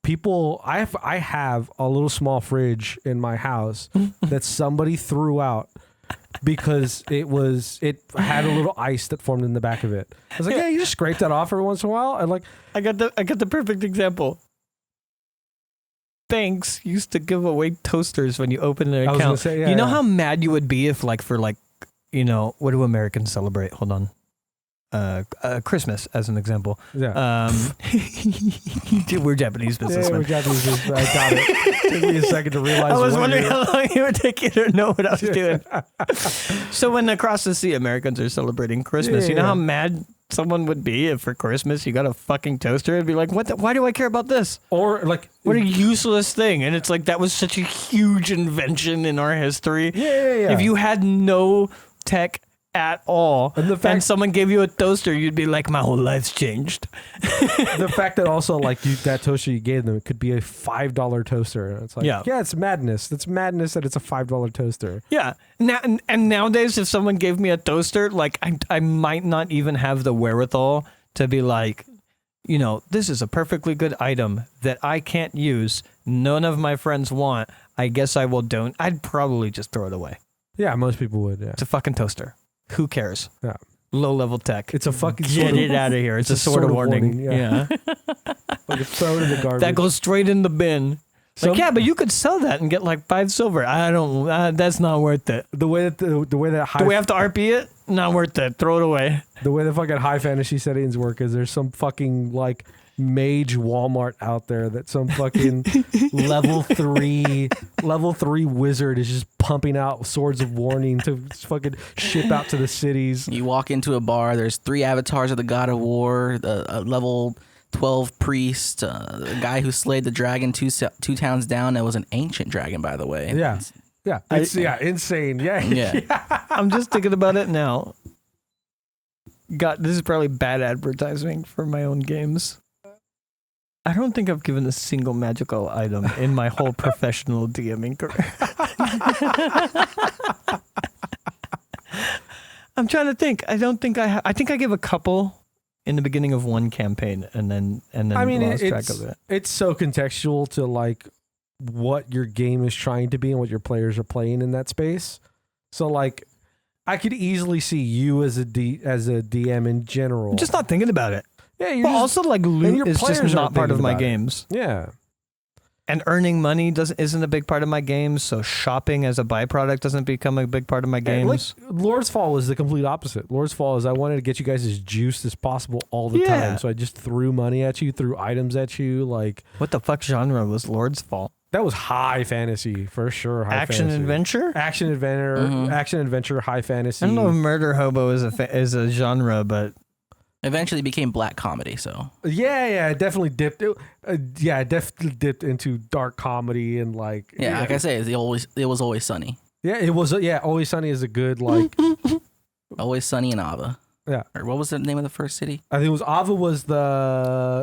people. I have a little small fridge in my house that somebody threw out because it had a little ice that formed in the back of it. I was like, yeah, you just scrape that off every once in a while. And like, I got the perfect example. Banks used to give away toasters when you open an account. I was gonna say, you know how mad you would be if like for like, what do Americans celebrate? Hold on. Christmas as an example. Yeah. We're Japanese businessmen. Yeah, we're Japanese businessmen. I got it. Took me a second to realize. I was wondering how long it would take you to know what I was doing. So when across the sea Americans are celebrating Christmas, you know how mad someone would be if for Christmas you got a fucking toaster? It'd be like, why do I care about this? Or like, what a useless thing. And it's like, that was such a huge invention in our history. Yeah. If you had no tech at all, and someone gave you a toaster, you'd be like, my whole life's changed. The fact that also like that toaster you gave them, it could be a $5 toaster. And it's like, it's madness. It's madness that it's a $5 toaster. Yeah. And nowadays, if someone gave me a toaster, like I might not even have the wherewithal to be like, this is a perfectly good item that I can't use. None of my friends want. I guess I will don't. I'd probably just throw it away. Yeah, most people would. Yeah. It's a fucking toaster. Who cares? Yeah. Low-level tech. It's a fucking get it out of here. It's a sort of warning. Yeah. Like throw it in the garbage. That goes straight in the bin. But you could sell that and get like 5 silver. I don't. That's not worth it. The way that do we have to RP it? Not worth it. Throw it away. The way the fucking high fantasy settings work is there's some fucking like mage Walmart out there that some fucking level 3 wizard is just pumping out swords of warning to fucking ship out to the cities. You walk into a bar, there's 3 avatars of the God of War, a level 12 priest, a guy who slayed the dragon two towns down. That was an ancient dragon, by the way. Yeah. It's insane. Yeah. I'm just thinking about it now. God, this is probably bad advertising for my own games. I don't think I've given a single magical item in my whole professional DMing career. I'm trying to think. I don't think I have. I think I gave a couple in the beginning of one campaign and then lost track of it. It's so contextual to like what your game is trying to be and what your players are playing in that space. So like I could easily see you as a DM in general. I'm just not thinking about it. Yeah, but also like loot is just not part of my games. Yeah. And earning money isn't a big part of my games, so shopping as a byproduct doesn't become a big part of my games. Like, Lord's Fall was the complete opposite. Lord's Fall is I wanted to get you guys as juiced as possible all the time, so I just threw money at you, threw items at you. Like, what the fuck genre was Lord's Fall? That was high fantasy for sure. Action adventure, action adventure, high fantasy. I don't know if Murder Hobo is a genre, but eventually became black comedy. So yeah, it definitely dipped. It definitely dipped into dark comedy and like like I say, it was Always Sunny. Yeah, it was. Always Sunny is a good like. Always Sunny in Ava. Yeah. Or what was the name of the first city? I think it was Ava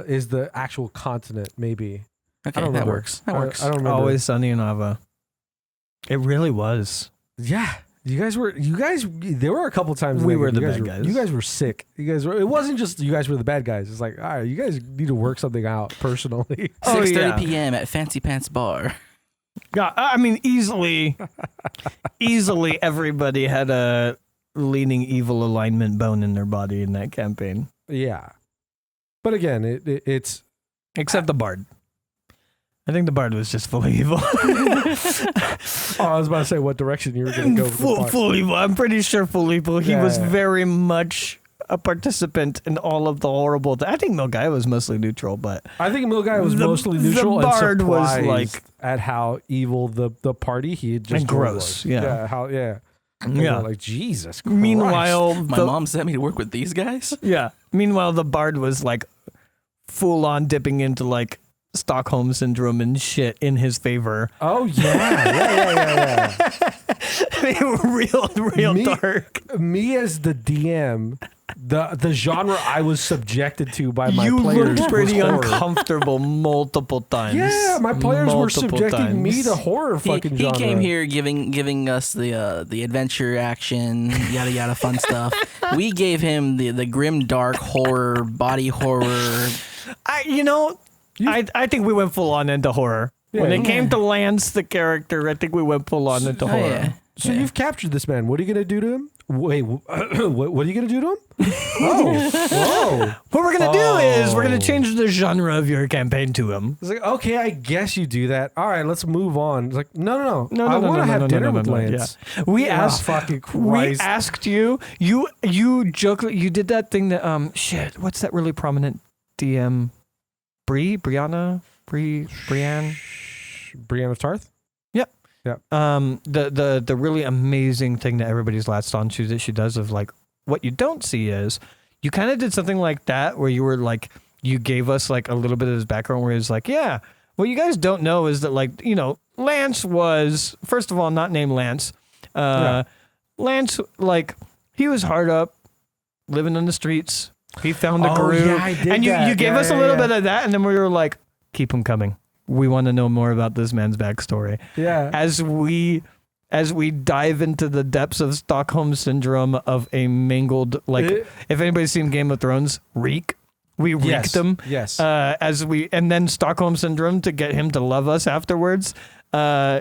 is the actual continent maybe. Okay, that works. That works. I don't remember. Always Sunny in Ava. It really was. Yeah. You guys, there were a couple times we were the bad guys. You guys were sick. It wasn't just you guys were the bad guys. It's like, all right, you guys need to work something out personally. 6:30 p.m. at Fancy Pants Bar. Yeah, I mean, easily everybody had a leaning evil alignment bone in their body in that campaign. Yeah. But again, it's... Except the Bard. I think the Bard was just full evil. I was about to say what direction you were going to go. Full evil. I'm pretty sure full evil. He was very much a participant in all of the horrible. I think Milgai was mostly neutral, but I think Milgai was mostly neutral. The Bard and was like at how evil the party he had just and gross. Was. Yeah. Like Jesus Christ. Meanwhile, my mom sent me to work with these guys. Yeah. Meanwhile, the Bard was like full on dipping into like Stockholm syndrome and shit in his favor. Oh yeah. They were real dark. Me as the DM, the genre I was subjected to by my players. You looked pretty uncomfortable multiple times. Yeah, my players were subjecting me to horror fucking genre. He came here giving us the adventure action, yada yada fun stuff. We gave him the grim dark horror, body horror. I think we went full on into horror. When it came to Lance, the character, I think we went full on into horror. Yeah. So you've captured this man. What are you going to do to him? Wait, what are you going to do to him? Whoa. What we're going to do is we're going to change the genre of your campaign to him. It's like, okay, I guess you do that. All right, let's move on. It's like, no. I want to have dinner with Lance. Yeah. We asked you, you joke, you did that thing that, shit, what's that really prominent DM? Brianna of Tarth? Yep. Yep. The really amazing thing that everybody's latched on to that she does of like, what you don't see is you kind of did something like that where you were like, you gave us like a little bit of his background where it's like, yeah, what you guys don't know is that like, Lance was, first of all, not named Lance. Lance, like, he was hard up, living in the streets. He found a groove. Yeah, I did and that. you gave us a little bit of that, and then we were like, keep him coming. We want to know more about this man's backstory. Yeah. As we dive into the depths of Stockholm syndrome of a mangled, like, if anybody's seen Game of Thrones, reek. We reeked him. Yes. And then Stockholm syndrome to get him to love us afterwards. I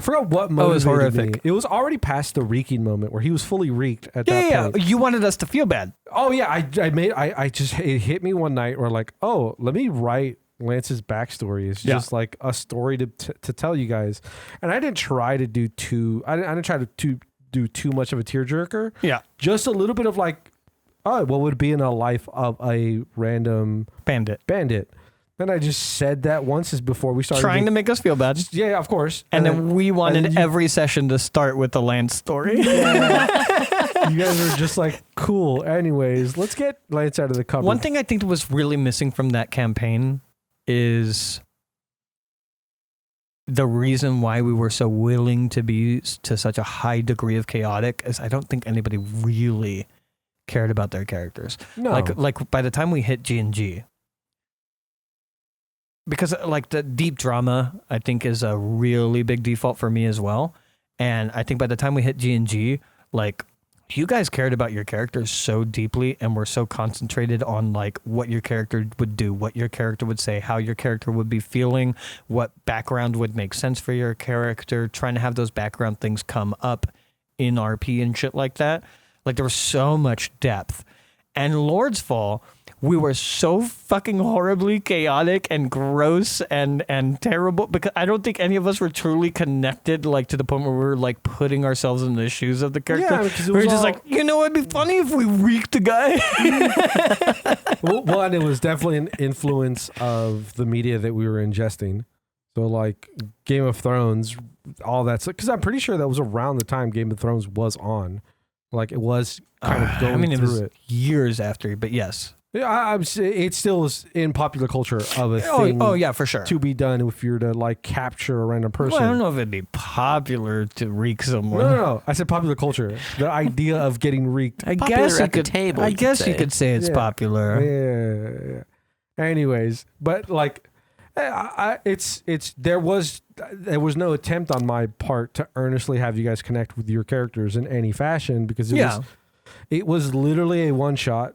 forgot what motivated was horrific. me. It was already past the reeking moment where he was fully reeked at that point. Yeah, you wanted us to feel bad. Oh yeah, it hit me one night where like, oh, let me write Lance's backstory. It's just like a story to tell you guys. And I didn't try to do too much of a tearjerker. Yeah. Just a little bit of like, oh, what would be in a life of a random bandit. Then I just said that once is before we started. Trying to make us feel bad. Yeah, of course. And then we wanted every session to start with the Lance story. Yeah. You guys are just like, cool. Anyways, let's get Lance out of the cupboard. One thing I think was really missing from that campaign is the reason why we were so willing to be to such a high degree of chaotic is I don't think anybody really cared about their characters. No. Like by the time we hit G&G, because like the deep drama, I think is a really big default for me as well. And I think by the time we hit G&G, like you guys cared about your characters so deeply and were so concentrated on like what your character would do, what your character would say, how your character would be feeling, what background would make sense for your character, trying to have those background things come up in RP and shit like that. Like there was so much depth. And Lord's Fall, we were so fucking horribly chaotic and gross and terrible, because I don't think any of us were truly connected, like to the point where we were like putting ourselves in the shoes of the character. Yeah, because we were just like, you know, it'd be funny if we reeked the guy. Well, and it was definitely an influence of the media that we were ingesting. So like Game of Thrones, all that stuff. Because I'm pretty sure that was around the time Game of Thrones was on. Like it was kind of going it through was it. years after, but yes. Yeah, it still is in popular culture of a thing. Oh yeah, for sure. To be done if you're to like capture a random person. Well, I don't know if it'd be popular to reek someone. No. I said popular culture. The idea of getting reeked. I Popular guess you at the could. table, I you guess could you say. could say it's Yeah. popular. Yeah. Anyways, but like, there was no attempt on my part to earnestly have you guys connect with your characters in any fashion, because it was literally a one shot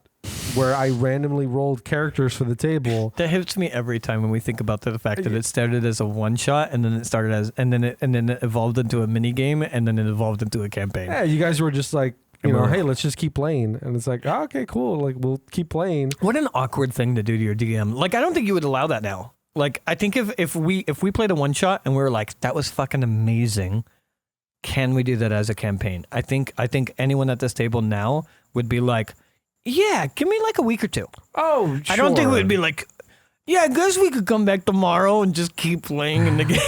where I randomly rolled characters for the table. That hits me every time when we think about the fact that it started as a one shot, and then it evolved into a mini game, and then it evolved into a campaign. Yeah, you guys were just like, hey, let's just keep playing, and it's like, oh, okay, cool, like we'll keep playing. What an awkward thing to do to your DM. Like, I don't think you would allow that now. Like, I think if we played a one shot and we were like, that was fucking amazing, can we do that as a campaign? I think anyone at this table now would be like, yeah, give me like a week or two. Oh, sure. I don't think we'd be like, yeah, I guess we could come back tomorrow and just keep playing in the game.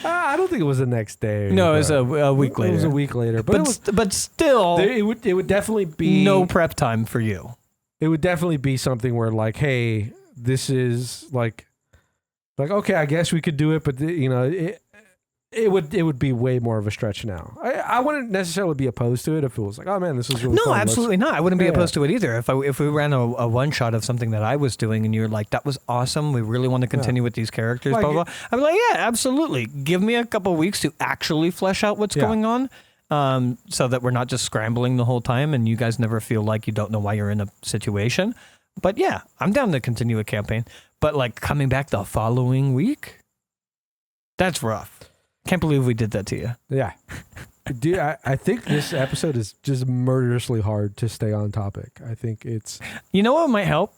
I don't think it was the next day. No, it was a week later. It was a week later, but still, it would definitely be no prep time for you. It would definitely be something where like, hey, this is like okay, I guess we could do it, but it would be way more of a stretch now. I wouldn't necessarily be opposed to it if it was like, oh man, this is really fun. No, absolutely not. I wouldn't be opposed to it either. If we ran a one shot of something that I was doing and you were like, that was awesome, we really want to continue with these characters, Like, blah, blah, blah. I'd be like, yeah, absolutely. Give me a couple weeks to actually flesh out what's going on, so that we're not just scrambling the whole time and you guys never feel like you don't know why you're in a situation. But yeah, I'm down to continue a campaign. But like coming back the following week, that's rough. Can't believe we did that to you. Yeah. Dude, I think this episode is just murderously hard to stay on topic. I think it's... You know what might help?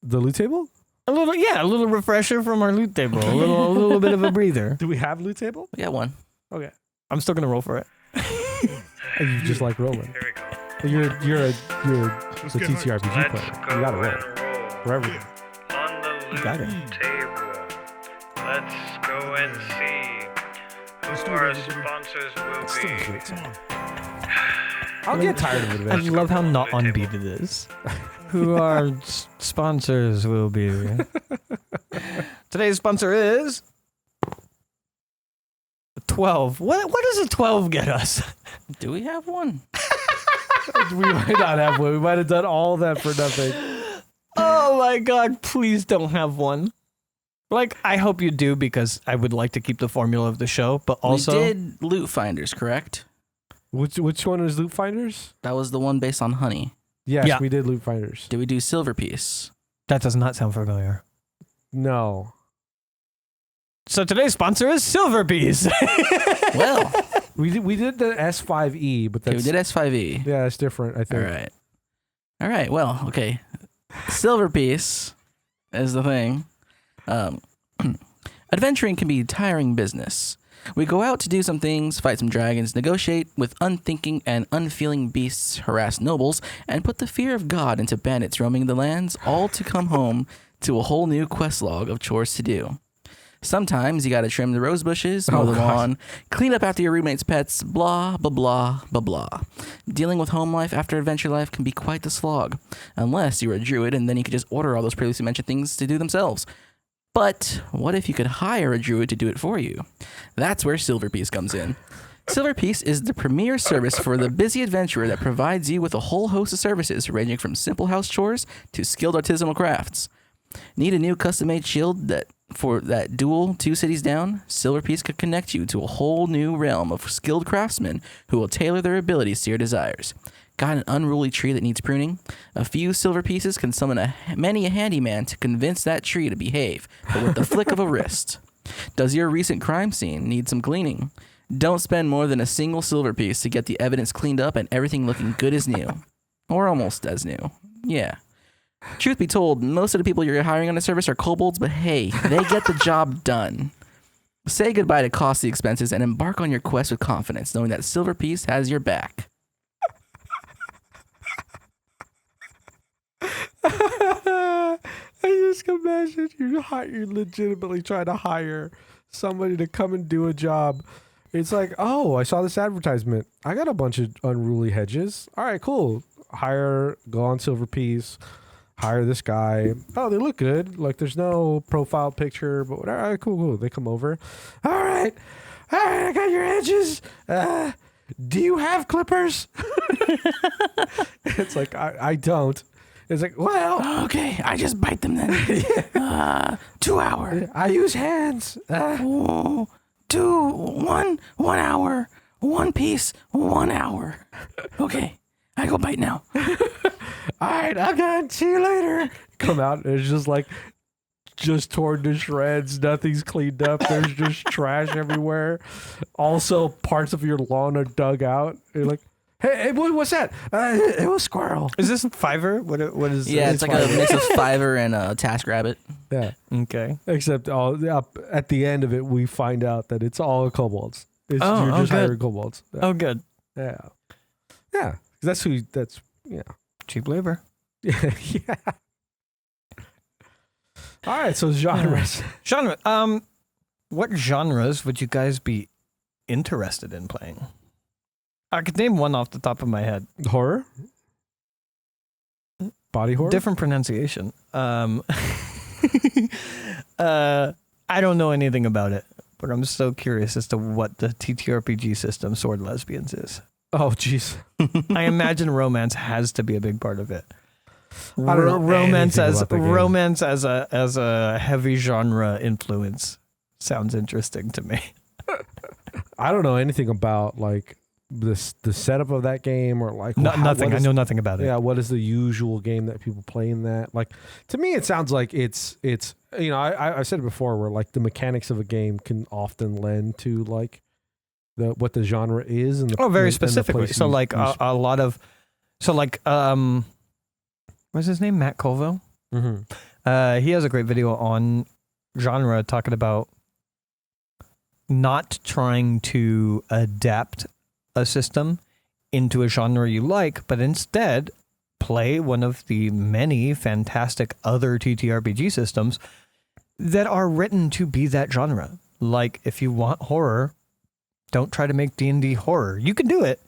The loot table? A little refresher from our loot table. A little bit of a breather. Do we have loot table? We got one. Okay. I'm still gonna roll for it. You just like rolling. Here we go. You're a TTRPG player. You gotta roll. For everything. On the loot Got it. table. Let's go and see who our sponsors will be. I'll get tired of it I eventually. love how not on beat it is. Who our sponsors will be. Today's sponsor is 12. What does a 12 get us? Do we have one? We might not have one. We might have done all that for nothing. Oh my god, please don't have one. Like, I hope you do, because I would like to keep the formula of the show, but also... We did Loot Finders, correct? Which one is Loot Finders? That was the one based on honey. Yes, Yeah. we did Loot Finders. Did we do Silver Piece? That does not sound familiar. No. So today's sponsor is Silver Piece. Well, We did the S5E, but okay, that's... we did S5E. Yeah, it's different, I think. All right. Well, okay. Silver Piece is the thing. Adventuring can be tiring business. We go out to do some things, fight some dragons, negotiate with unthinking and unfeeling beasts, harass nobles, and put the fear of God into bandits roaming the lands, all to come home to a whole new quest log of chores to do. Sometimes you gotta trim the rose bushes, mow the lawn, clean up after your roommate's pets, blah, blah, blah, blah, blah. Dealing with home life after adventure life can be quite the slog. Unless you're a druid, and then you could just order all those previously mentioned things to do themselves. But what if you could hire a druid to do it for you? That's where Silver Piece comes in. Silver Piece is the premier service for the busy adventurer that provides you with a whole host of services ranging from simple house chores to skilled artisanal crafts. Need a new custom-made shield for that duel 2 cities down? Silver Piece could connect you to a whole new realm of skilled craftsmen who will tailor their abilities to your desires. Got an unruly tree that needs pruning? A few silver pieces can summon many a handyman to convince that tree to behave, but with the flick of a wrist. Does your recent crime scene need some cleaning? Don't spend more than a single silver piece to get the evidence cleaned up and everything looking good as new. Or almost as new. Yeah. Truth be told, most of the people you're hiring on the service are kobolds, but hey, they get the job done. Say goodbye to costly expenses and embark on your quest with confidence, knowing that Silver Piece has your back. I just imagine you're legitimately trying to hire somebody to come and do a job. It's like, oh, I saw this advertisement. I got a bunch of unruly hedges. All right, cool. Go on Silver Piece. Hire this guy. Oh, they look good. Like, there's no profile picture, but whatever. All right, cool. They come over. All right, I got your edges. Do you have clippers? It's like, I don't. It's like, well, Okay, I just bite them then. 2 hours. I use hands. 1 hour. 1 piece, 1 hour. Okay, I go bite now. All right, I'm done. See you later. Come out, and it's just torn to shreds. Nothing's cleaned up. There's just trash everywhere. Also, parts of your lawn are dug out. You're like, hey, what's that? It was squirrel. Is this Fiverr? What is? Yeah, it's like a Fiverr. mix of Fiverr and TaskRabbit. Yeah. Okay. Except at the end of it, we find out that it's all kobolds. You're Oh, just good. hiring kobolds. Yeah. Oh, good. Yeah. Yeah. That's yeah. Cheap labor. Yeah. All right, so genres. Genre. What genres would you guys be interested in playing? I could name one off the top of my head. Horror? Body horror? Different pronunciation. I don't know anything about it, but I'm so curious as to what the TTRPG system Sword Lesbians is. Oh, jeez. I imagine romance has to be a big part of it. I don't know romance anything as about the game. romance as a heavy genre influence sounds interesting to me. I don't know anything about like the setup of that game or like Nothing. what I is- know nothing about it. Yeah, what is the usual game that people play in that? Like, to me, it sounds like it's you know, I said it before where like the mechanics of a game can often lend to like what the genre is and the Oh, very and the specifically. place So you- like you- a lot of, so like what's his name? Matt Colville. Mhm. He has a great video on genre talking about not trying to adapt a system into a genre you like, but instead play one of the many fantastic other TTRPG systems that are written to be that genre. Like if you want horror, don't try to make D&D horror. You can do it,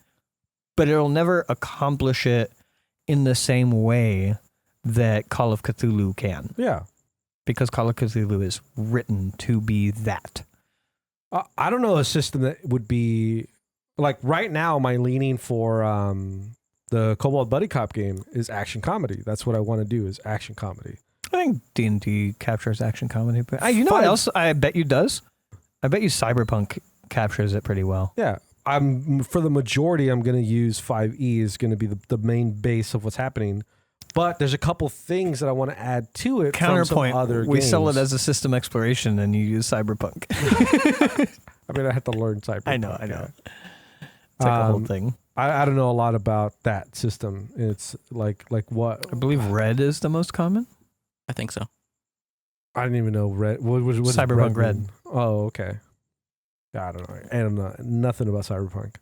but it'll never accomplish it in the same way that Call of Cthulhu can, Yeah. because Call of Cthulhu is written to be that. I don't know a system that would be like right now. My leaning for the Cobalt Buddy Cop game is action comedy. That's what I want to do is action comedy. I think D&D captures action comedy, but you know what Fun. else I bet you does? I bet you Cyberpunk captures it pretty well. Yeah. For the majority, I'm going to use 5e is going to be the main base of what's happening. But there's a couple things that I want to add to it. Counterpoint, from some other we games. sell it as a system exploration and you use Cyberpunk. I mean, I have to learn Cyberpunk. I know. yeah. It's like a whole thing. I don't know a lot about that system. It's like what? I believe red is the most common. I think so. I didn't even know red. What does Cyberpunk Red. mean? Oh, okay. Yeah, I don't know. I don't know nothing about Cyberpunk.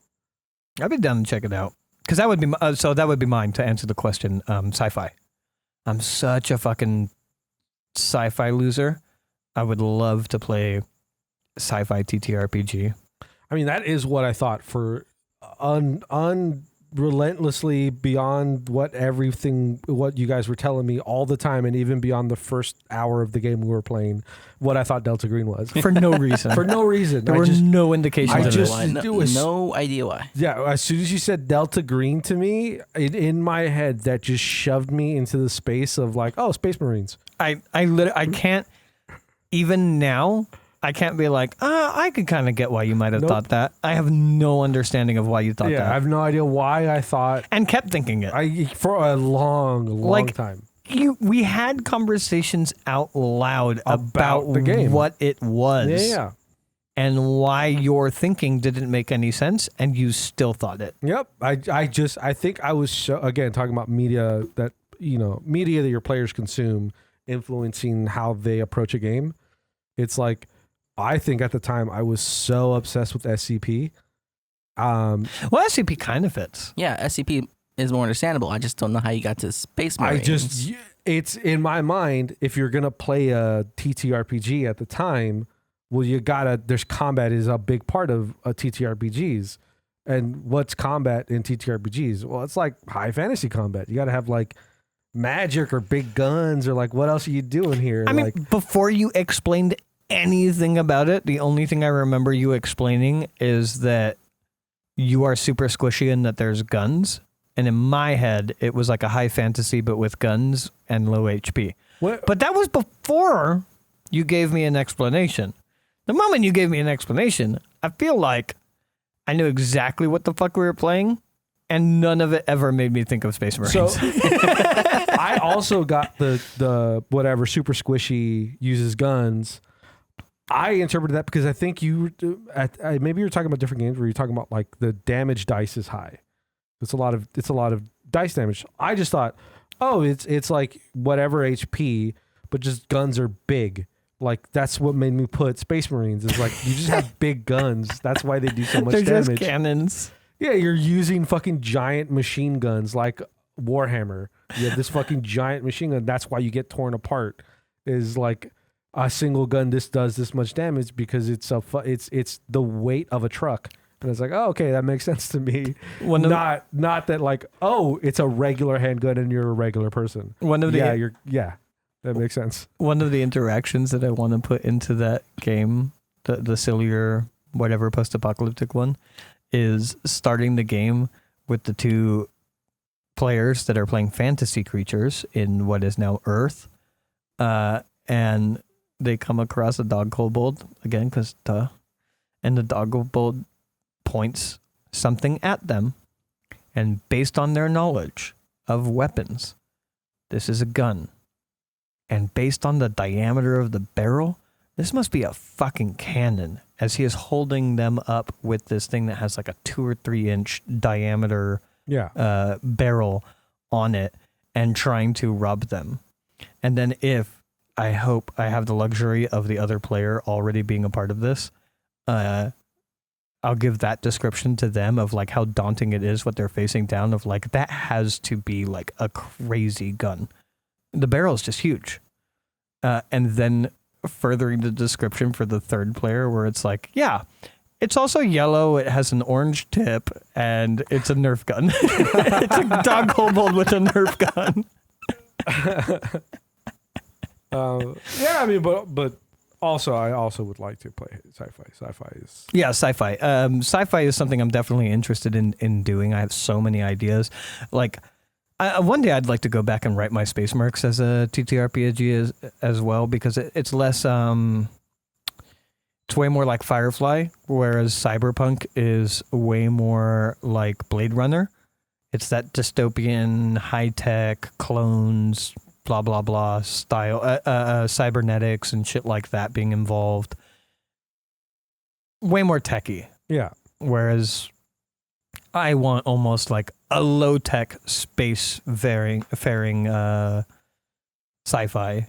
I'd be down to check it out. Because that would be so. That would be mine to answer the question. Sci-fi. I'm such a fucking sci-fi loser. I would love to play sci-fi TTRPG. I mean, that is what I thought for unrelentlessly beyond what you guys were telling me all the time, and even beyond the first hour of the game we were playing, what I thought Delta Green was. For no reason. For no reason. There were no indications I of just- it. No, it was- no idea why. Yeah, as soon as you said Delta Green to me, in my head, that just shoved me into the space of like, oh, Space Marines. I can't, even now, I can't be like, I could kind of get why you might have Nope. thought that. I have no understanding of why you thought Yeah, that. I have no idea why I thought And kept thinking it. for a long time. We had conversations out loud about the game. what it was. Yeah. and why your thinking didn't make any sense and you still thought it. Yep. I think I was again talking about media that media that your players consume influencing how they approach a game. It's like I think at the time I was so obsessed with SCP. Well, SCP kind of fits. Yeah, SCP is more understandable. I just don't know how you got to Space Marines. It's in my mind, if you're going to play a TTRPG at the time, well, there's combat is a big part of TTRPGs. And what's combat in TTRPGs? Well, it's like high fantasy combat. You got to have like magic or big guns or like, what else are you doing here? I mean, before you explained anything about it, the only thing I remember you explaining is that you are super squishy and that there's guns. And in my head, it was like a high fantasy, but with guns and low HP. What? But that was before you gave me an explanation. The moment you gave me an explanation, I feel like I knew exactly what the fuck we were playing, and none of it ever made me think of Space Marines. So I also got the whatever super squishy uses guns. I interpreted that because I think maybe you're talking about different games where you're talking about like the damage dice is high. It's a lot of dice damage. I just thought, oh, it's like whatever HP, but just guns are big. Like that's what made me put Space Marines. Is like you just have big guns. That's why they do so much They're damage. just cannons. Yeah, you're using fucking giant machine guns like Warhammer. You have this fucking giant machine gun. That's why you get torn apart. Is like a single gun. This does this much damage because it's the weight of a truck. And it's like, oh, okay, that makes sense to me. Not that like, oh, it's a regular handgun and you're a regular person. That makes sense. One of the interactions that I want to put into that game, the sillier whatever post-apocalyptic one, is starting the game with the two players that are playing fantasy creatures in what is now Earth, and they come across a dog kobold again, because and the dog kobold points something at them, and based on their knowledge of weapons, this is a gun, and based on the diameter of the barrel, this must be a fucking cannon, as he is holding them up with this thing that has like a 2 or 3 inch diameter barrel on it and trying to rob them. And then if I hope I have the luxury of the other player already being a part of this, I'll give that description to them of like how daunting it is what they're facing down, of like that has to be like a crazy gun. The barrel is just huge. And then furthering the description for the third player where it's like, yeah, it's also yellow, it has an orange tip, and it's a Nerf gun. It's a dog kobold with a Nerf gun. I mean, but also, I also would like to play sci-fi. Sci-fi is... Yeah, sci-fi. Sci-fi is something I'm definitely interested in doing. I have so many ideas. Like, one day I'd like to go back and write my Space Mercs as a TTRPG as well, because it's less... it's way more like Firefly, whereas Cyberpunk is way more like Blade Runner. It's that dystopian, high-tech, clones... blah blah blah style, cybernetics and shit like that being involved. Way more techy. Yeah. Whereas I want almost like a low tech space faring sci-fi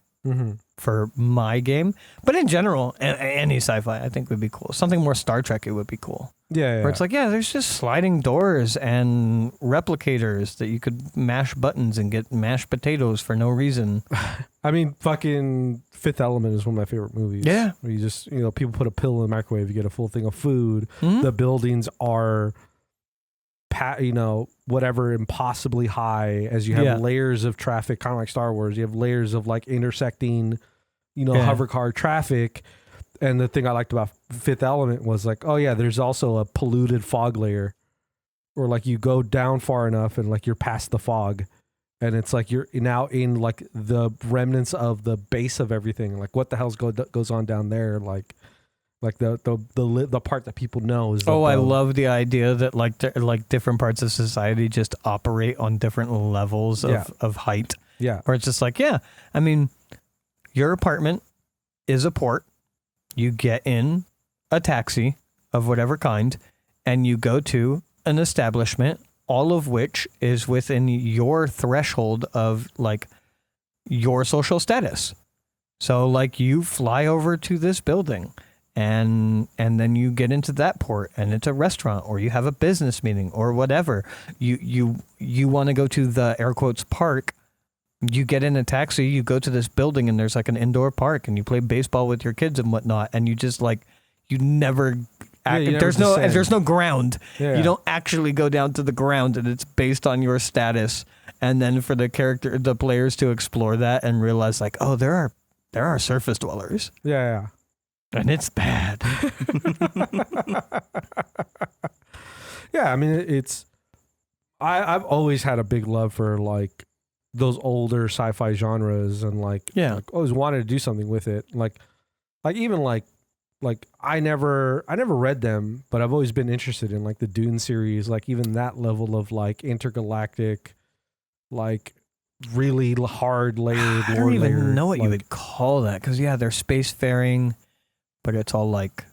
for my game. But in general, any sci-fi I think would be cool. Something more Star Trek, it would be cool. Yeah. Where it's like, yeah, there's just sliding doors and replicators that you could mash buttons and get mashed potatoes for no reason. I mean, fucking Fifth Element is one of my favorite movies. Yeah. Where you just, people put a pill in the microwave, you get a full thing of food. Mm-hmm. The buildings are, whatever, impossibly high, as you have layers of traffic, kind of like Star Wars. You have layers of like intersecting, hover car traffic. And the thing I liked about Fifth Element was like, oh yeah, there's also a polluted fog layer, or like you go down far enough and like you're past the fog, and it's like you're now in like the remnants of the base of everything. Like what the hell's goes on down there? Like the part that people know is. I love the idea that like different parts of society just operate on different levels of height. Yeah, where it's just like, yeah, I mean, your apartment is a port. You get in a taxi of whatever kind, and you go to an establishment, all of which is within your threshold of like your social status. So like you fly over to this building and then you get into that port and it's a restaurant or you have a business meeting or whatever. You want to go to the air quotes park. You get in a taxi, you go to this building and there's like an indoor park and you play baseball with your kids and whatnot. And you just like, you never there's no ground. Yeah. You don't actually go down to the ground, and it's based on your status. And then for the players to explore that and realize like, oh, there are surface dwellers. Yeah. And it's bad. Yeah, I mean I've always had a big love for like those older sci-fi genres and like always wanted to do something with it. Like even like I never read them, but I've always been interested in like the Dune series, like even that level of like intergalactic, like really hard layered. I don't even know what you would call that, because they're spacefaring, but it's all like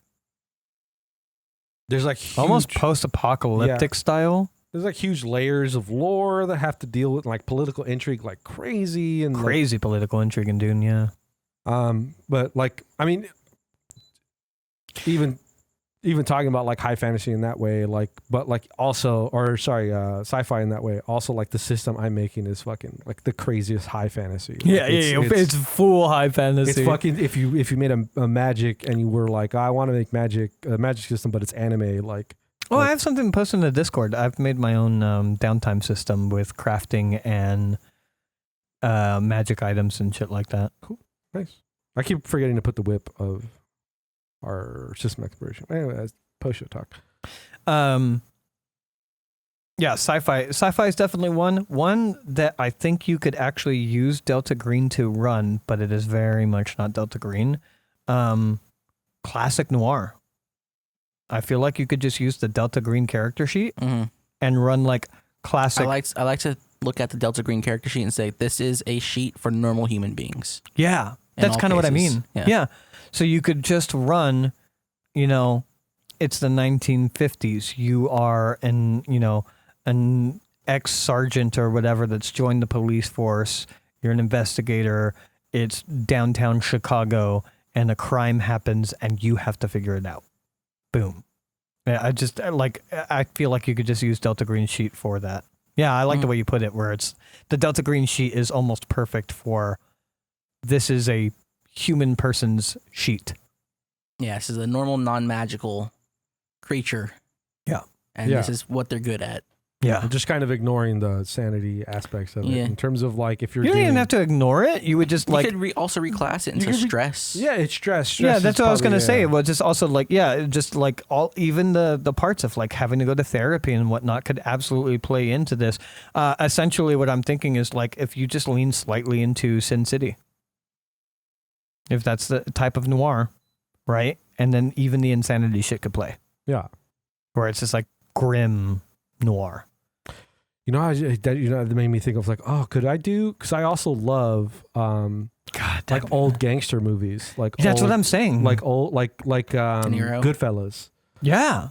there's like almost post-apocalyptic style. There's like huge layers of lore that have to deal with like political intrigue, like crazy and crazy political intrigue in Dune. Yeah. But like, I mean, even talking about like high fantasy in that way, like, but like also, sci-fi in that way, also like the system I'm making is fucking like the craziest high fantasy. Like, it's full high fantasy. It's fucking, if you made a magic and you were like, I want to make a magic system, but it's anime, like. Oh, I have something posted in the Discord. I've made my own downtime system with crafting and magic items and shit like that. Cool. Nice. I keep forgetting to put the whip of our system exploration. Anyway, that's post-show talk. Sci-fi is definitely one that I think you could actually use Delta Green to run, but it is very much not Delta Green. Classic noir. I feel like you could just use the Delta Green character sheet and run like classic. I like to look at the Delta Green character sheet and say, this is a sheet for normal human beings. Yeah, that's kind of what I mean. Yeah. So you could just run, it's the 1950s. You are an ex-sergeant or whatever that's joined the police force. You're an investigator. It's downtown Chicago and a crime happens and you have to figure it out. Boom. Yeah, I feel like you could just use Delta Green sheet for that. Yeah, I like the way you put it, where it's the Delta Green sheet is almost perfect for this is a human person's sheet. Yeah, this is a normal non-magical creature. Yeah. And this is what they're good at. Yeah. Just kind of ignoring the sanity aspects of it. In terms of like, if you don't even have to ignore it. You would just you could also reclass it into stress. Yeah, it's stress. Yeah, that's what I was going to say. Well, just also like, just like even the parts of like having to go to therapy and whatnot could absolutely play into this. Essentially what I'm thinking is like, if you just lean slightly into Sin City, if that's the type of noir, right? And then even the insanity shit could play. Yeah. Where it's just like grim noir. That made me think of like, oh, could I do? Because I also love like old gangster movies. Like that's what I'm saying. Like old, like Goodfellas. Yeah.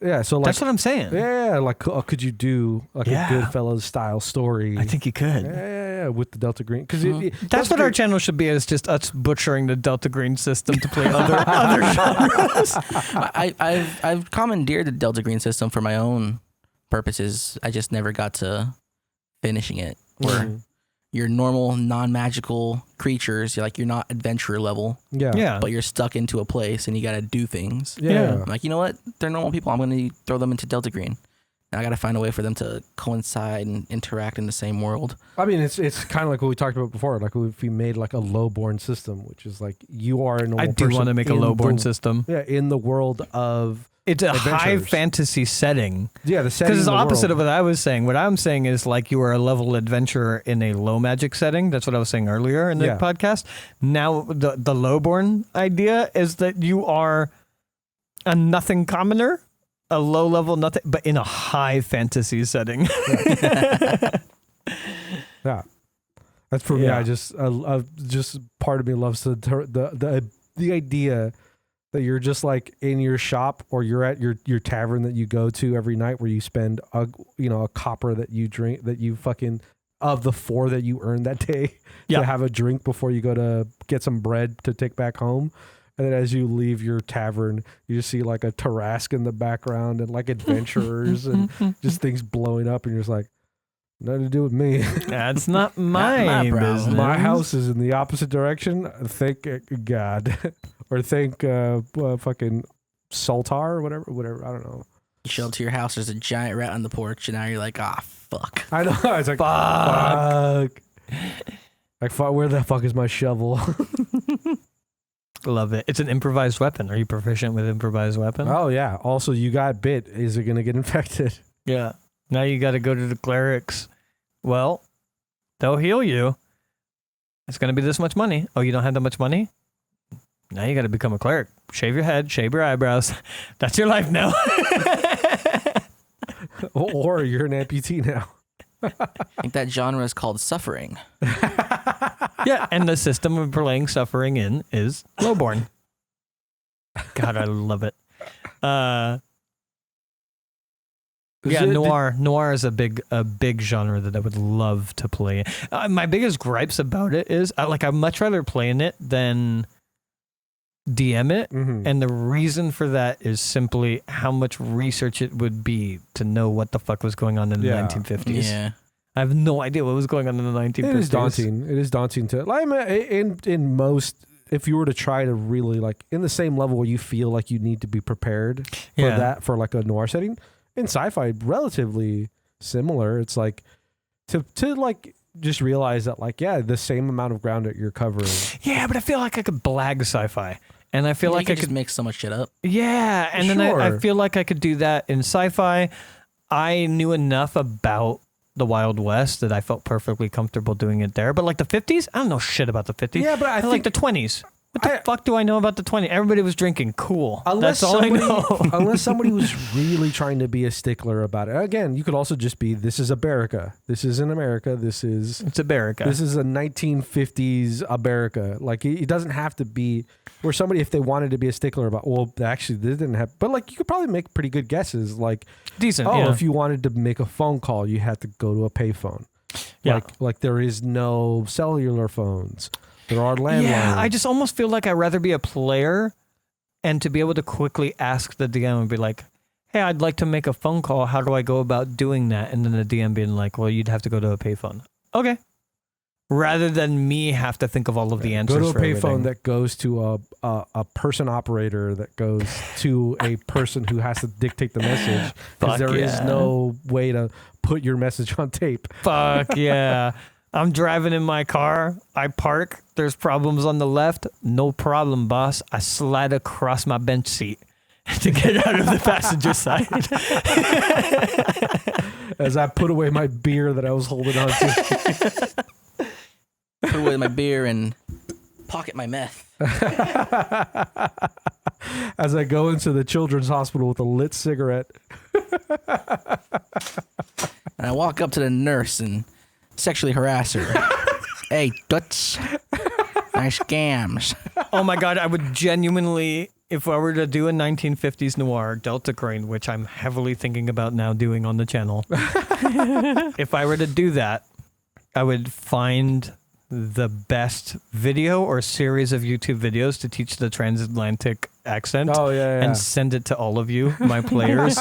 Yeah. So like, that's what I'm saying. Yeah. Like, could you do like a Goodfellas style story? I think you could. Yeah. With the Delta Green, because that's what our channel should be. Is just us butchering the Delta Green system to play other genres. I've commandeered the Delta Green system for my own purposes. I just never got to finishing it. Where you're normal, non-magical creatures, you're not adventurer level. Yeah. But you're stuck into a place and you got to do things. Yeah. I'm like, you know what? They're normal people. I'm going to throw them into Delta Green. And I got to find a way for them to coincide and interact in the same world. I mean, it's kind of like what we talked about before. Like if we made like a low-born system, which is like you are a normal person. I do want to make a low-born system. Yeah, in the world of it's a high fantasy setting. Yeah, the setting. Because it's the opposite of what I was saying. What I'm saying is like you are a level adventurer in a low magic setting. That's what I was saying earlier in the podcast. Now the lowborn idea is that you are a nothing commoner, a low level nothing, but in a high fantasy setting. Yeah, that's for me. I just part of me loves the idea that you're just like in your shop or you're at your tavern that you go to every night where you spend a copper that you drink that you fucking of the 4 that you earned that day to have a drink before you go to get some bread to take back home. And then as you leave your tavern, you just see like a Tarrasque in the background and like adventurers and just things blowing up. And you're just like, nothing to do with me. That's not my business. My house is in the opposite direction. Thank God. Or thank fucking Sultar or whatever. I don't know. You show up to your house, there's a giant rat on the porch, and now you're like, fuck. I know. I was like, fuck. Like, where the fuck is my shovel? Love it. It's an improvised weapon. Are you proficient with improvised weapon? Oh, yeah. Also, you got bit. Is it going to get infected? Yeah. Now you got to go to the clerics. Well, they'll heal you. It's going to be this much money. Oh, you don't have that much money? Now you got to become a cleric. Shave your head, shave your eyebrows. That's your life now. Or you're an amputee now. I think that genre is called suffering. Yeah, and the system of playing suffering in is lowborn. God, I love it. Noir. Noir is a big genre that I would love to play. My biggest gripes about it is I'd much rather play in it than DM it. Mm-hmm. And the reason for that is simply how much research it would be to know what the fuck was going on in the 1950s. Yeah. I have no idea what was going on in the 1950s. It is daunting. It is daunting to in most. If you were to try to really like in the same level where you feel like you need to be prepared for that for like a noir setting, in sci-fi relatively similar. It's like to like just realize that like the same amount of ground that you're covering. Yeah, but I feel like I could blag sci-fi. And I feel like I could make so much shit up. Yeah, and then I feel like I could do that in sci-fi. I knew enough about the Wild West that I felt perfectly comfortable doing it there. But like the 50s, I don't know shit about the 50s. Yeah, but I think like the 20s. What the fuck do I know about the 20s? Everybody was drinking. Cool. That's all I know. Unless somebody was really trying to be a stickler about it. Again, you could also just be, this is America. This isn't America. It's America. This is a 1950s America. Like, it doesn't have to be where somebody, if they wanted to be a stickler about, well, actually, they didn't have, but like, you could probably make pretty good guesses. Like, decent. If you wanted to make a phone call, you had to go to a payphone. Yeah. Like there is no cellular phones. There are landlines. Yeah, I just almost feel like I'd rather be a player and to be able to quickly ask the DM and be like, hey, I'd like to make a phone call. How do I go about doing that? And then the DM being like, well, you'd have to go to a payphone. Okay. Rather than me have to think of all of the answers. Go to a payphone that goes to a person operator that goes to a person who has to dictate the message. Because there is no way to put your message on tape. Fuck yeah. I'm driving in my car. I park. There's problems on the left. No problem, boss. I slide across my bench seat to get out of the passenger side. As I put away my beer that I was holding on to. Put away my beer and pocket my meth. As I go into the children's hospital with a lit cigarette. And I walk up to the nurse and sexually harass her. Hey, Dutch. Nice scams. Oh my God, I would genuinely, if I were to do a 1950s noir, Delta Crane, which I'm heavily thinking about now doing on the channel. If I were to do that, I would find the best video or series of YouTube videos to teach the transatlantic accent. Oh, yeah. And send it to all of you, my players.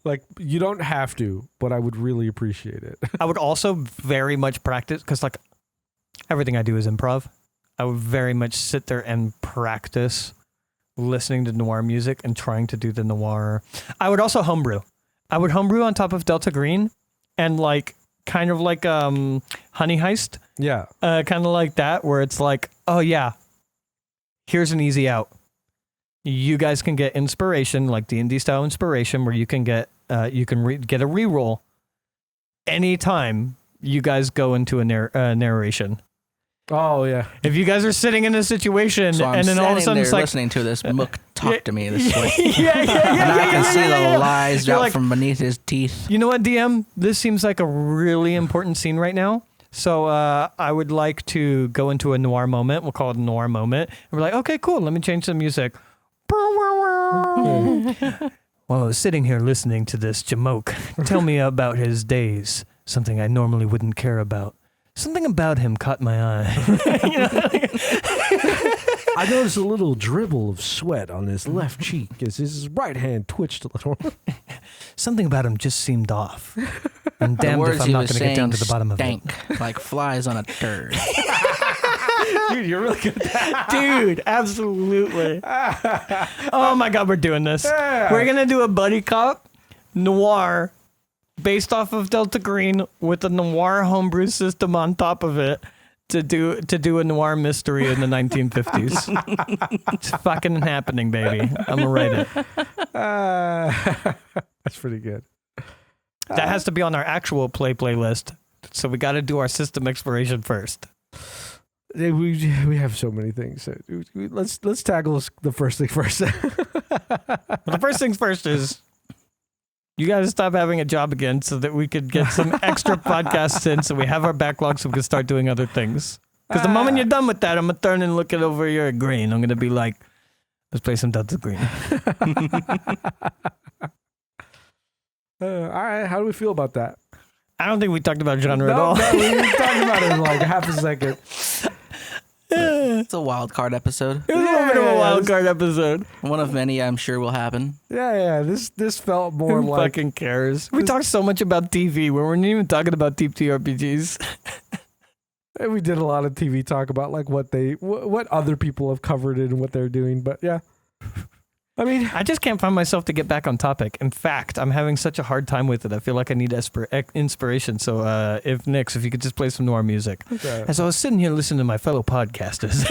Like, you don't have to, but I would really appreciate it. I would also very much practice, because like everything I do is improv. I would very much sit there and practice listening to noir music and trying to do the noir. I would also homebrew. I would homebrew on top of Delta Green and like kind of like Honey Heist. Yeah. Kind of like that, where it's like, oh yeah, here's an easy out. You guys can get inspiration, like D&D style inspiration, where you can get get a reroll anytime you guys go into a narration. Oh yeah. If you guys are sitting in a situation and then all of a sudden it's like listening to this Mook talk to me this way. Yeah. And I can see the lies out from beneath his teeth. You know what, DM? This seems like a really important scene right now. So I would like to go into a noir moment. We'll call it a noir moment. And we're like, okay, cool. Let me change the music. While I was sitting here listening to this Jamoke tell me about his days, something I normally wouldn't care about. Something about him caught my eye. I noticed a little dribble of sweat on his left cheek as his right hand twitched a little. Something about him just seemed off. And The damned words if I'm he not was going to get down to the saying bottom of it. stank like flies on a turd. Dude, you're really good at that. Dude, absolutely. Oh my God, we're doing this. We're going to do a buddy cop noir based off of Delta Green with a noir homebrew system on top of it to do a noir mystery in the 1950s. It's fucking happening, baby. I'm going to write it. That's pretty good. That has to be on our actual playlist. So we got to do our system exploration first. We have so many things. Let's tackle the first thing first. The first things first is you got to stop having a job again so that we could get some extra podcasts in so we have our backlog so we can start doing other things. Because the moment you're done with that, I'm going to turn and look it over your green. I'm going to be like, let's play some Delta Green. All right, how do we feel about that? I don't think we talked about genre at all. No, we were talking about it in like half a second. It's a wild card episode. It was a little bit of a wild card episode. One of many, I'm sure, will happen. Yeah. This felt more Who like fucking cares? We talked so much about TV. We weren't even talking about deep TRPGs. we did a lot of TV talk about like what other people have covered it and what they're doing. But yeah, I mean, I just can't find myself to get back on topic. In fact, I'm having such a hard time with it. I feel like I need inspiration. So if you could just play some noir music. okay. As I was sitting here listening to my fellow podcasters,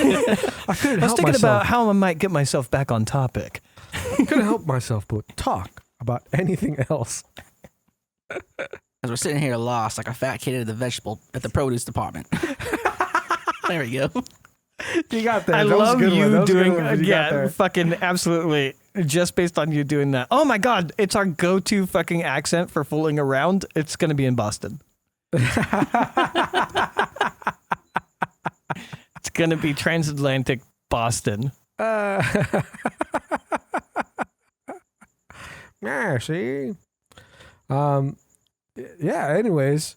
I couldn't I was help thinking myself. about how I might get myself back on topic. I couldn't help myself but talk about anything else. As we're sitting here lost like a fat kid at the produce department. There we go. You got that. I That was a love good one. That you was a good doing, one when you got there. fucking absolutely, just based on you doing that. Oh my God, it's our go-to fucking accent for fooling around. It's going to be in Boston. It's going to be transatlantic Boston. Yeah, see? Yeah, anyways.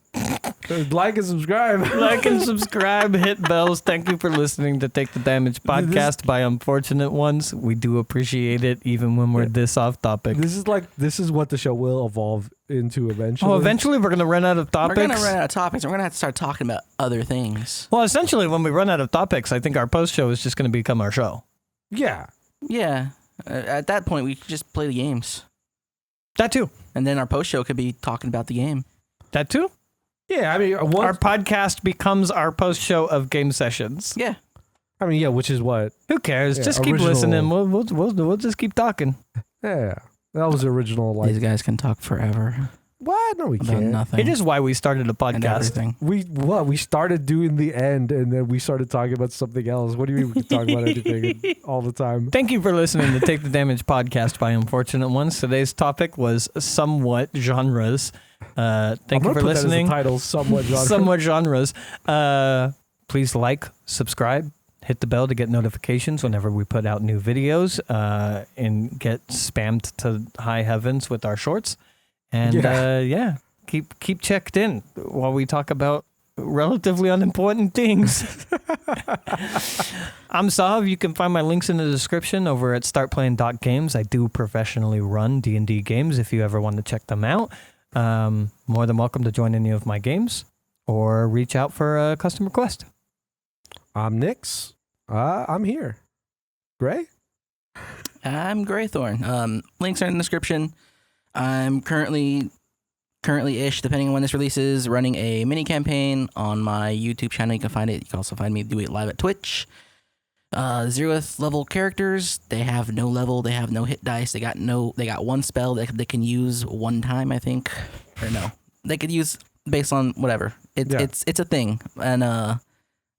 Like and subscribe. Like and subscribe, hit bells. Thank you for listening to Take the Damage podcast by Unfortunate Ones. We do appreciate it, even when we're this off topic. This is what the show will evolve into eventually. Oh, eventually we're going to run out of topics. We're going to run out of topics. We're going to have to start talking about other things. Well, essentially, when we run out of topics, I think our post show is just going to become our show. Yeah. Yeah. At that point, we could just play the games. That too. And then our post show could be talking about the game. That too. Yeah, I mean, Our podcast becomes our post show of game sessions. Yeah. yeah, which is what? Who cares? Yeah, just keep original- listening. We'll just keep talking. Yeah. That was the original, like, These guys can talk forever what? No, we about can't. nothing. It is why we started a and podcast. everything. We started doing the end and then we started talking about something else. What do you mean we can talk about anything all the time? Thank you for listening to Take the Damage podcast by Unfortunate Ones. Today's topic was somewhat genres. Thank you for listening. That as the title, somewhat genre. Somewhat genres. Please like, subscribe, hit the bell to get notifications whenever we put out new videos, and get spammed to high heavens with our shorts. And keep checked in while we talk about relatively unimportant things. I'm Sav. You can find my links in the description over at startplaying.games. I do professionally run D&D games if you ever want to check them out. More than welcome to join any of my games or reach out for a custom request. I'm Nix. I'm here. Gray? I'm Graythorn. Links are in the description. I'm currently-ish, depending on when this releases, running a mini campaign on my YouTube channel. You can find it. You can also find me do it live at Twitch. 0th level characters. They have no level. They have no hit dice. They got one spell that they can use one time, I think. Or no, they could use based on whatever. It's a thing, and I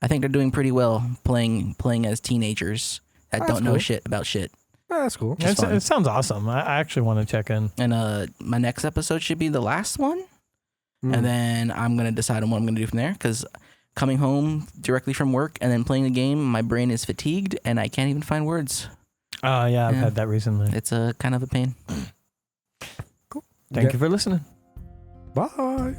think they're doing pretty well playing as teenagers that don't know shit about shit. Oh, that's cool. It sounds awesome. I actually want to check in. And my next episode should be the last one. and then I'm gonna decide on what I'm gonna do from there. Because coming home directly from work and then playing the game, my brain is fatigued and I can't even find words. Oh, yeah, I've had that recently. It's a kind of a pain. Cool. Thank you for listening. Bye.